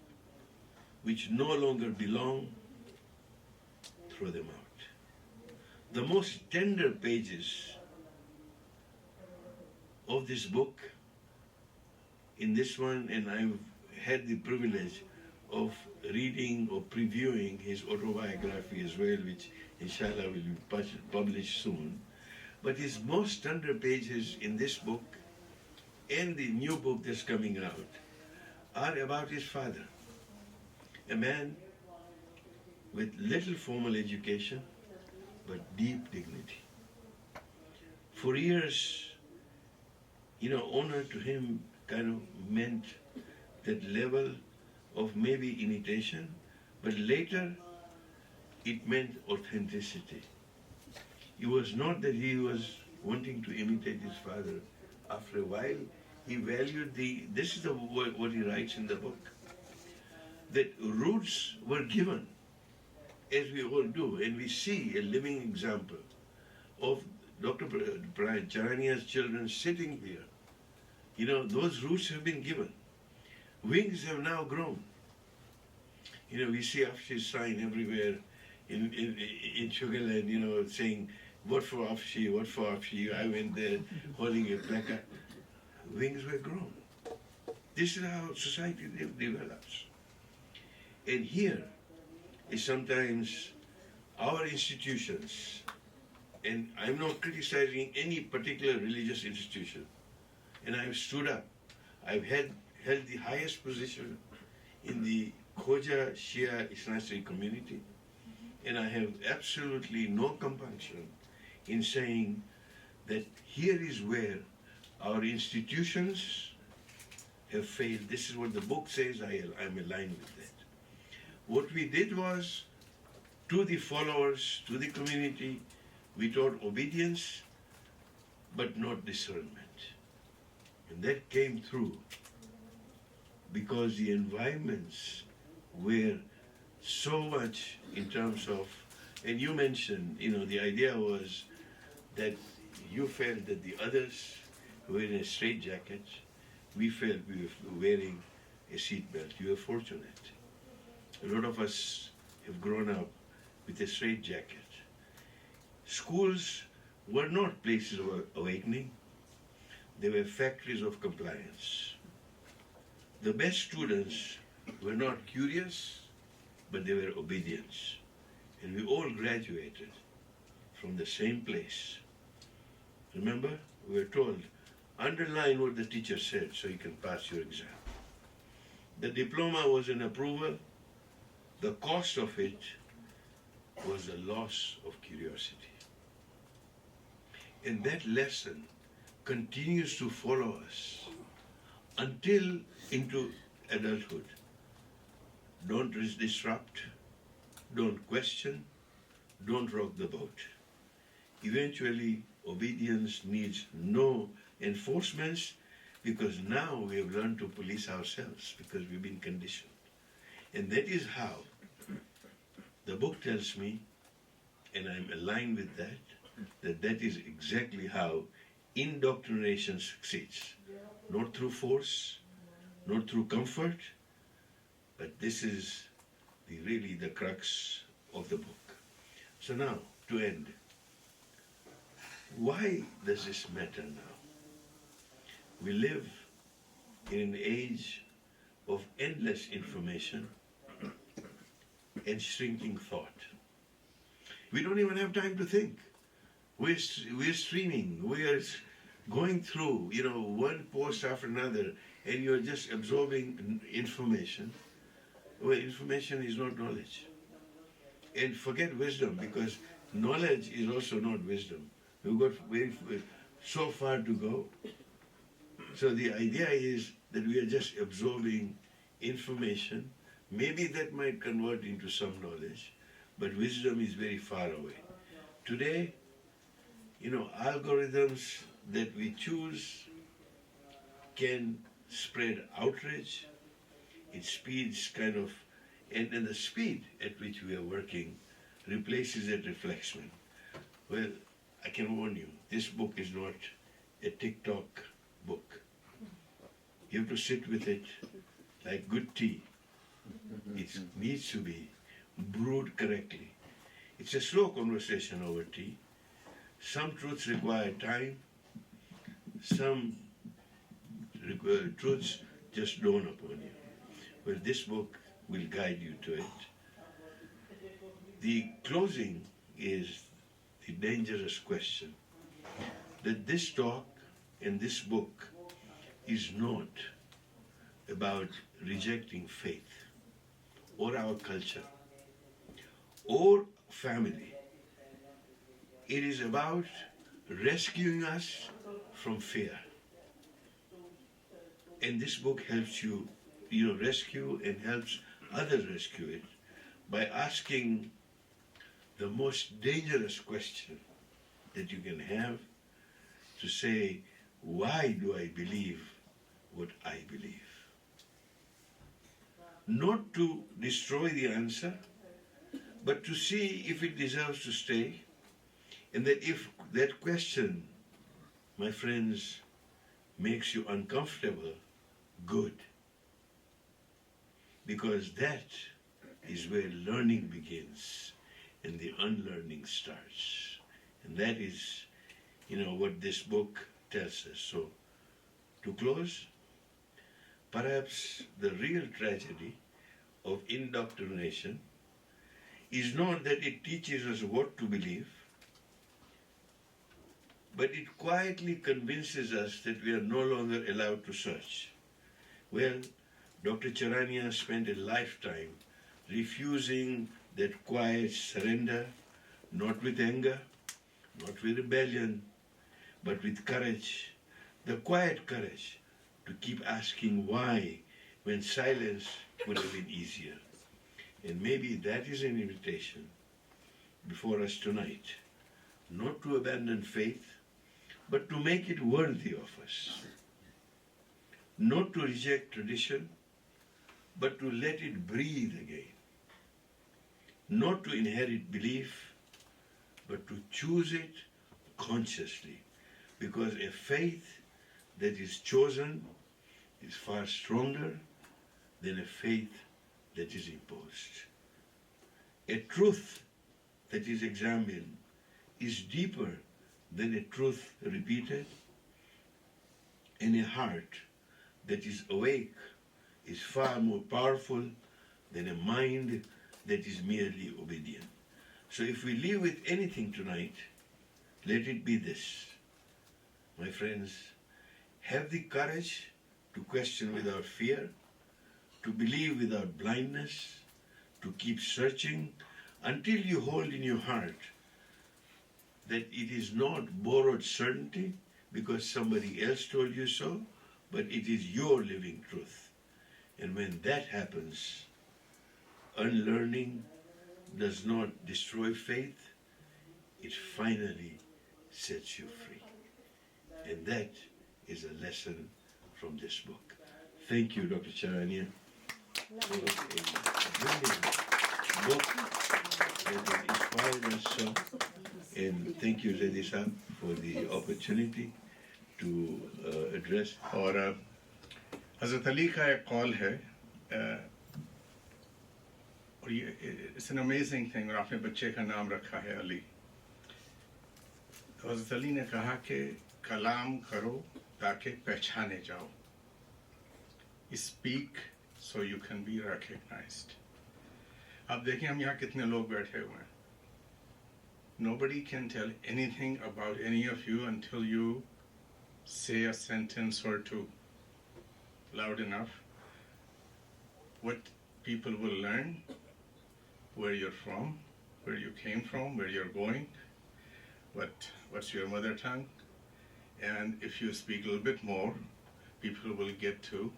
which no longer belong, throw them out. The most tender pages of this book, in this one, and I've had the privilege of reading or previewing his autobiography as well, which inshallah will be published soon. But his most tender pages in this book and the new book that's coming out are about his father, a man with little formal education but deep dignity. For years, you know, honor to him kind of meant that level of maybe imitation, but later it meant authenticity. It was not that he was wanting to imitate his father. After a while, he valued this is what he writes in the book, that roots were given, as we all do, and we see a living example of Dr. Charania's children sitting here You know, those roots have been given. Wings have now grown. You know, we see Afshi's sign everywhere in Sugarland, you know, saying, vote for Afshi, vote for Afshi. I went there holding a placard. Wings were grown. This is how society develops. And here is sometimes our institutions, and I'm not criticizing any particular religious institution, and I've stood up. I've held the highest position in the Khoja Shia Isnasri community, and I have absolutely no compunction in saying that here is where our institutions have failed. This is what the book says. I'm aligned with that. What we did was, to the followers, to the community, we taught obedience, but not discernment. And that came through because the environments were so much in terms of, and you mentioned, you know, the idea was that you felt that the others were in a straitjacket. We felt we were wearing a seatbelt. You were fortunate. A lot of us have grown up with a straitjacket. Schools were not places of awakening. They were factories of compliance. The best students were not curious, but they were obedient. And we all graduated from the same place. Remember, we were told, underline what the teacher said so you can pass your exam. The diploma was an approval. The cost of it was a loss of curiosity. And that lesson continues to follow us until into adulthood. Don't disrupt, don't question, don't rock the boat. Eventually, obedience needs no enforcements because now we have learned to police ourselves because we've been conditioned. And that is how the book tells me, and I'm aligned with that that is exactly how indoctrination succeeds. Not through force, not through comfort, but this is really the crux of the book. So now, to end, why does this matter now? We live in an age of endless information and shrinking thought. We don't even have time to think. We're streaming, we are going through, you know, one post after another, and you're just absorbing information. Well, information is not knowledge. And forget wisdom, because knowledge is also not wisdom. We've got so far to go. So the idea is that we are just absorbing information. Maybe that might convert into some knowledge, but wisdom is very far away. Today, you know, algorithms that we choose can spread outrage. It speeds kind of, and the speed at which we are working replaces that reflection. Well, I can warn you, this book is not a TikTok book. You have to sit with it like good tea. It needs to be brewed correctly. It's a slow conversation over tea. Some truths require time. Some truths just dawn upon you. Well, this book will guide you to it. The closing is the dangerous question that this talk and this book is not about rejecting faith or our culture or family. It is about rescuing us from fear. And this book helps you, rescue and helps others rescue it by asking the most dangerous question that you can have, to say, why do I believe what I believe? Not to destroy the answer, but to see if it deserves to stay, and that if that question, my friends, makes you uncomfortable, good. Because that is where learning begins and the unlearning starts. And that is, what this book tells us. So, to close, perhaps the real tragedy of indoctrination is not that it teaches us what to believe, but it quietly convinces us that we are no longer allowed to search. Well, Dr. Charania spent a lifetime refusing that quiet surrender, not with anger, not with rebellion, but with courage, the quiet courage to keep asking why when silence would have been easier. And maybe that is an invitation before us tonight, not to abandon faith, but to make it worthy of us. Not to reject tradition, but to let it breathe again. Not to inherit belief, but to choose it consciously, because a faith that is chosen is far stronger than a faith that is imposed. A truth that is examined is deeper than a truth repeated, and a heart that is awake is far more powerful than a mind that is merely obedient. So if we leave with anything tonight, let it be this. My friends, have the courage to question without fear, to believe without blindness, to keep searching until you hold in your heart that it is not borrowed certainty because somebody else told you so, but it is your living truth. And when that happens, unlearning does not destroy faith, it finally sets you free. And that is a lesson from this book. Thank you, Dr. Charania. It was a brilliant book that has inspired us so. And thank you, Zaidi Saab, for the opportunity to address. और हज़रत अली का एक कौल है और ये it's an amazing thing और आपने बच्चे का नाम रखा है अली. तो हज़रत अली ने कहा कि कलाम करो ताकि पहचाने जाओ. Speak so you can be recognized. अब देखें हम यहाँ कितने लोग बैठे हुए हैं. Nobody can tell anything about any of you until you say a sentence or two loud enough. What people will learn, where you're from, where you came from, where you're going, what's your mother tongue. And if you speak a little bit more, people will get to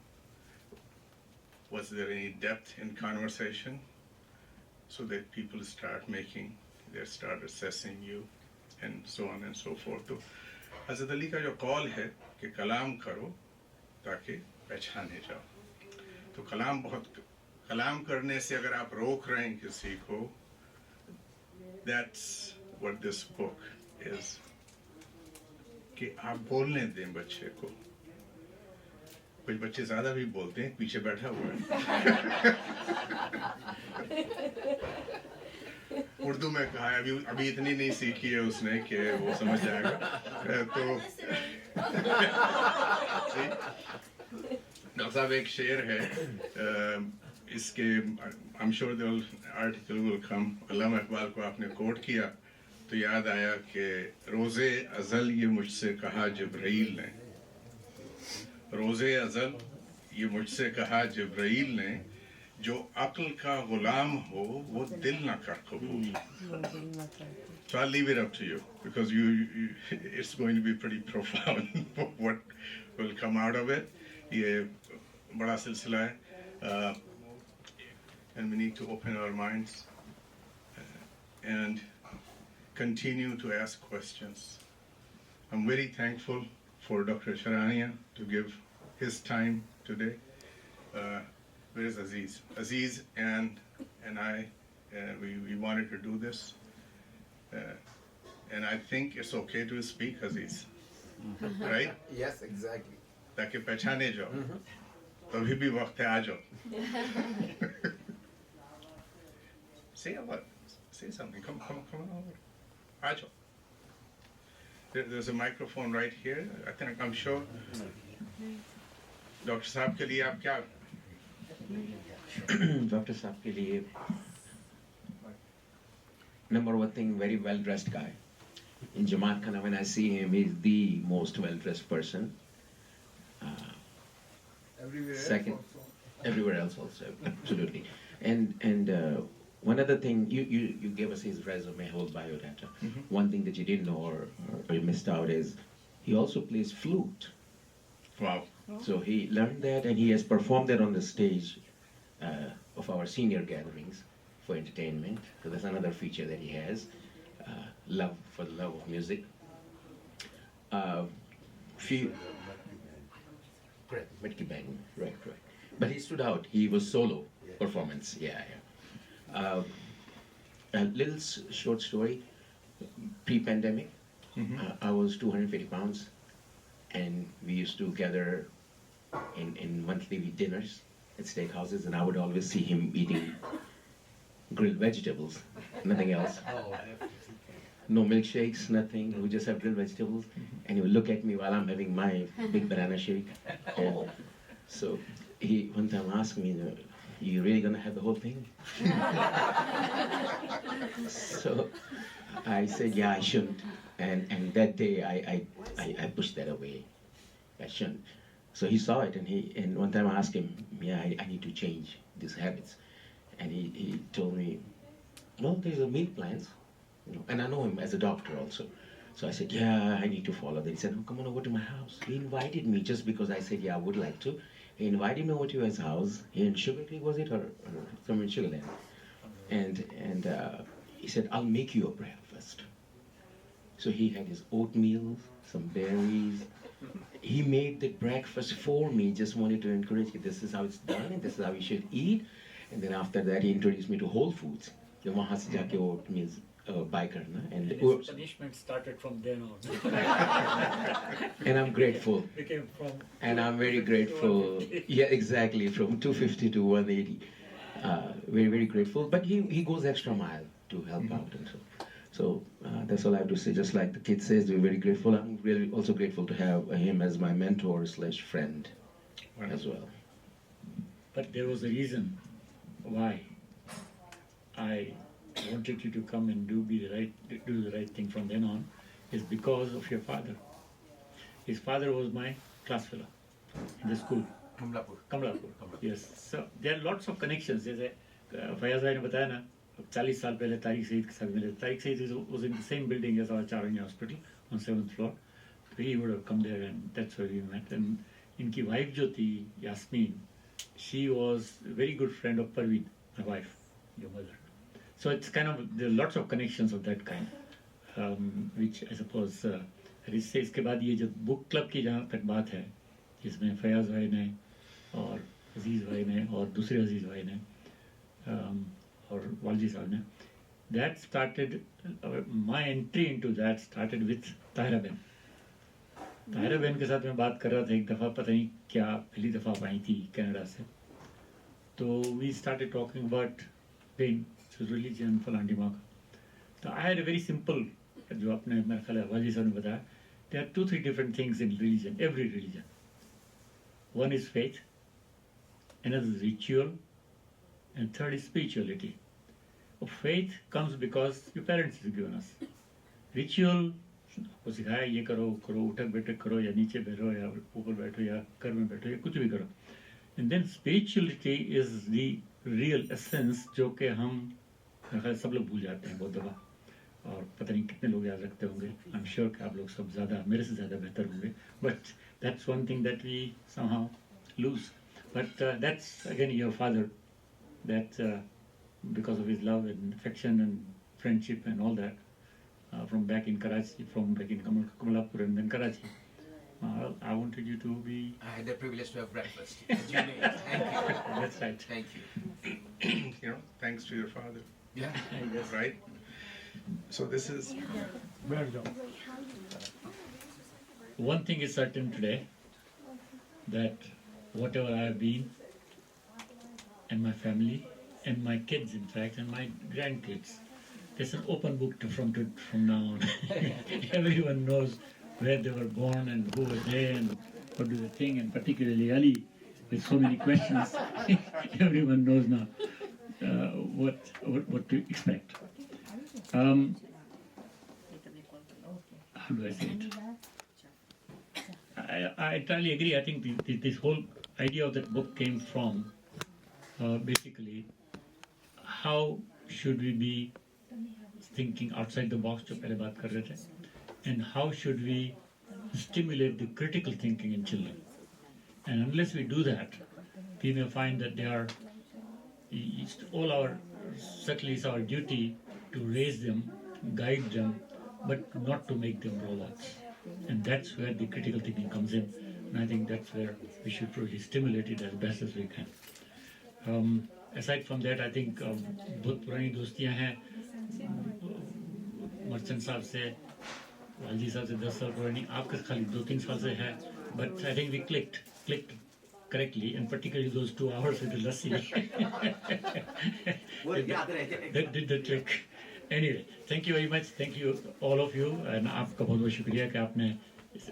was there any depth in conversation, so that people start assessing you, and so on and so forth. तो हज़रत अली का जो call है कि कलाम करो ताकि पहचाने जाओ. तो कलाम करने से अगर आप रोक रहे हैं किसी को, that's what this book is. कि आप बोलने दें बच्चे को. कुछ बच्चे ज़्यादा भी बोलते हैं, पीछे बैठा हुआ है. उर्दू में कहा है, अभी इतनी नहीं सीखी है उसने कि वो समझ जाएगा. तो डॉक्टर साहब एक शेर है इसके, I'm sure the article will come. अल्लामा इकबाल को आपने कोट किया तो याद आया कि रोज़े अज़ल ये मुझसे कहा जिब्राइल ने. रोज़े अज़ल ये मुझसे कहा जिब्राइल ने, जो अक्ल का गुलाम हो वो दिल न कर कबूल. So I'll leave it up to you because it's going to be pretty profound what will come out of it. ये बड़ा सिलसिला है, and we need to open our minds and continue to ask questions. I'm very thankful for Dr. Charania to give his time today. Where is Aziz? Aziz and I, we wanted to do this. And I think it's okay to speak, Aziz. Right? Yes, exactly. ताकि पहचाने जाओ तो अभी भी वक्त है आ जाओ say something come on over आ जाओ there's a microphone right here I think I'm sure doctor साहब के लिए आप क्या डॉक्टर साहब के लिए number one thing, very well dressed guy. In Jamaat Khana, when I see him, he's the most well dressed person. Everywhere else also, absolutely. And one other thing, you gave us his resume, whole biodata. One thing that you didn't know or you missed out is he also plays flute. Wow. So he learned that and he has performed that on the stage of our senior gatherings for entertainment. So that's another feature that he has, love for the love of music. Right. But he stood out. He was solo performance. Yeah. A little short story. Pre-pandemic, I was 250 pounds, and we used to gather in monthly dinners at steakhouses, and I would always see him eating grilled vegetables, nothing else. No milkshakes, nothing. We just have grilled vegetables. And he would look at me while I'm having my big banana shake. And so he one time asked me, you really gonna have the whole thing? So I said, yeah, I shouldn't. And that day I pushed that away. I shouldn't. So he saw it and one time I asked him, yeah, I need to change these habits. And he told me, well, there's a meal plans, and I know him as a doctor also. So I said, yeah, I need to follow that. He said, oh, come on over to my house. He invited me just because I said, yeah, I would like to. He invited me over to his house here in Sugar Creek, was it, or somewhere in Sugarland? And he said, I'll make you a breakfast. So he had his oatmeal, some berries. He made the breakfast for me, just wanted to encourage me. This is how it's done, and this is how you should eat. And then after that, he introduced me to Whole Foods. वहाँ से जाके oatmeal buy करना. And punishment started from then on. And I'm grateful. Became from. And I'm very grateful. Yeah, exactly, from 250 to 180. Very, very grateful. But he goes extra mile to help out and so. So that's all I have to say. Just like the kid says, we're very grateful. I'm really also grateful to have him as my mentor/friend as well. But there was a reason why I wanted you to come and do the right thing from then on, is because of your father. His father was my class fellow in the school. Kamlapur. Yes. So there are lots of connections. जैसे फयाज भाई ने बताया ना, 40 साल पहले तारिक सईद के साथ मिले. Tariq Said was in the same building as our Charania Hospital on 7th floor. So he would have come there, and that's where we met. And इनकी wife जो थी, Yasmin, she was a very good friend of Parveen, my wife, your mother. So it's kind of, there are lots of connections of that kind, which I suppose, इससे इसके बाद ये जो book club की जहाँ तक बात है, जिसमें फयाज भाई ने और अजीज़ भाई ने और दूसरे अजीज़ भाई ने और वालजी साहब ने, that started, my entry into that started with Tahira बहन. ताहिरा बहन के साथ मैं बात कर रहा था एक दफ़ा, पता नहीं क्या पहली दफ़ा आई थी कनाडा से, तो we started talking about pain, religion, फलान दिमाग. तो I had a very simple, जो आपने मेरे ख्याल है वालजी साहब ने बताया, there are 2-3 different things in religion, every religion. One is faith, another is ritual, and third is spirituality. Faith comes because your parents have given us. Ritual, आपको सिखाया ये करो उठक बैठक करो या नीचे बैठो या ऊपर बैठो या घर में बैठो या कुछ भी करो. And then spirituality is the real essence जो कि हम सब लोग भूल जाते हैं बहुत दफ़ा, और पता नहीं कितने लोग याद रखते होंगे. I'm sure कि आप लोग सब ज़्यादा मेरे से ज़्यादा बेहतर होंगे. But that's one thing that we somehow lose. But that's again your father, that because of his love and affection and friendship and all that, from back in Karachi, from back in Kamlapur and then Karachi. I wanted you to be. I had the privilege to have breakfast. As you made. Thank you. That's right. Thank you. Thanks to your father. Yeah. Yes. Right? So this is. One thing is certain today, that whatever I have been, and my family, and my kids, in fact, and my grandkids, there's an open book from now on. Everyone knows where they were born and who was there and what do they think, and particularly Ali, with so many questions, everyone knows now what to expect. How do I say it? I entirely agree. I think this whole idea of that book came from basically how should we be thinking outside the box, जो पहले बात कर रहे थे, and how should we stimulate the critical thinking in children. And unless we do that, we may find that certainly it's our duty to raise them, guide them, but not to make them robots. And that's where the critical thinking comes in. And I think that's where we should probably stimulate it as best as we can. Aside from that, I think बहुत पुरानी दोस्तियां हैं merchant साहब से, वालजी साहब से 10 साल पुरानी, आपके खाली 2-3 साल से है, but I think we clicked correctly, and particularly those 2 hours with the lassi. That did the trick. Anyway, thank you very much. Thank you all of you, and आपका बहुत बहुत शुक्रिया कि आपने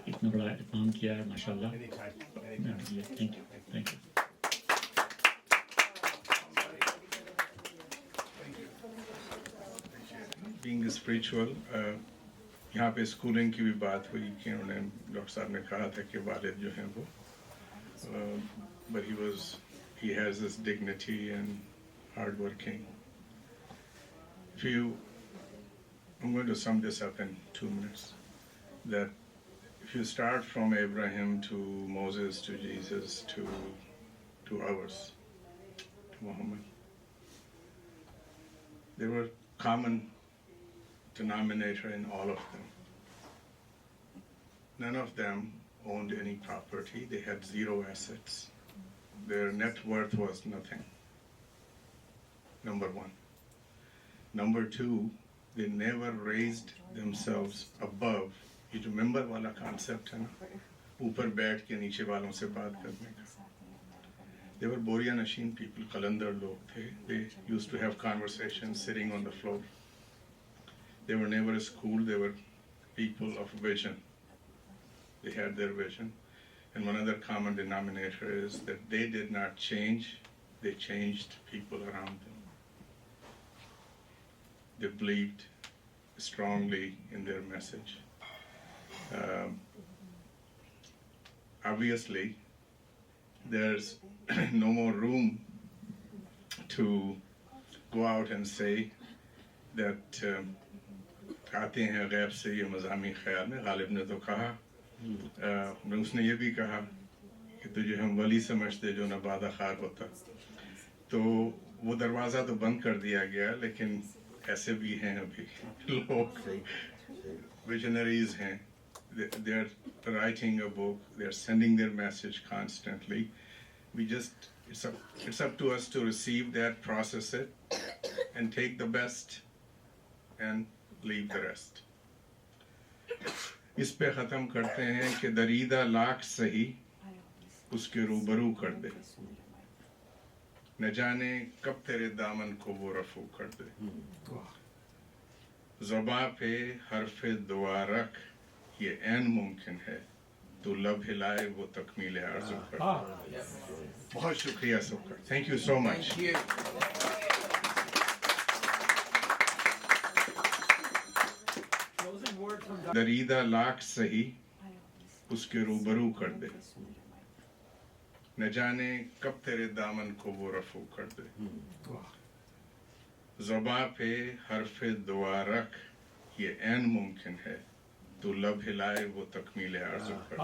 इतना बड़ा इत्माम किया है, माशाल्लाह. Thank you. Being spiritual, यहाँ पे स्कूलिंग की भी बात हुई कि उन्हें डॉक्टर साहब ने कहा था कि वालिद जो हैं वो, but he has this dignity and hardworking. I'm going to sum this up in 2 minutes. That if you start from Abraham to Moses to Jesus to ours, to Muhammad, there were common denominator in all of them. None of them owned any property. They had 0 assets. Their net worth was nothing. Number 1. Number 2, they never raised themselves above. You remember wala concept है ना? ऊपर बैठ के नीचे वालों से बात करने का. They were बोरिया नशीन people, कलंदर लोग थे. They used to have conversations sitting on the floor. They were never schooled. They were people of vision. They had their vision. And one other common denominator is that they did not change. They changed people around them. They believed strongly in their message. Obviously, there's no more room to go out and say that आते हैं गैब से ये मज़ामी ख्याल में, गालिब ने तो कहा, उसने ये भी कहा कि तुझे हम वली समझते जो नबादा खार होता. तो वो दरवाज़ा तो बंद कर दिया गया, लेकिन ऐसे भी हैं अभी लोग, visionaries हैं. They're writing a book, they're sending their message constantly. It's up to us to receive that, process it, and take the best and leave the rest. इस पे ख़त्म करते हैं कि दरीदा लाख सही उसके रूबरू कर दे, न जाने कब तेरे दामन को वो रफू कर दे. ज़ुबां पे हर्फ़े दुआ रख, ये ऐन मुमकिन है, तू लब हिलाए वो तकमील आरज़ू कर. बहुत शुक्रिया सबका. Thank you so much. Derrida lakh सही उसके रूबरू कर दे, न जाने कब तेरे दामन को वो रफू कर दे. ज़ुबां पे हर्फ़े दुआ रख, ये ऐन मुमकिन है, तू लब हिलाए वो तकमील आरज़ू कर.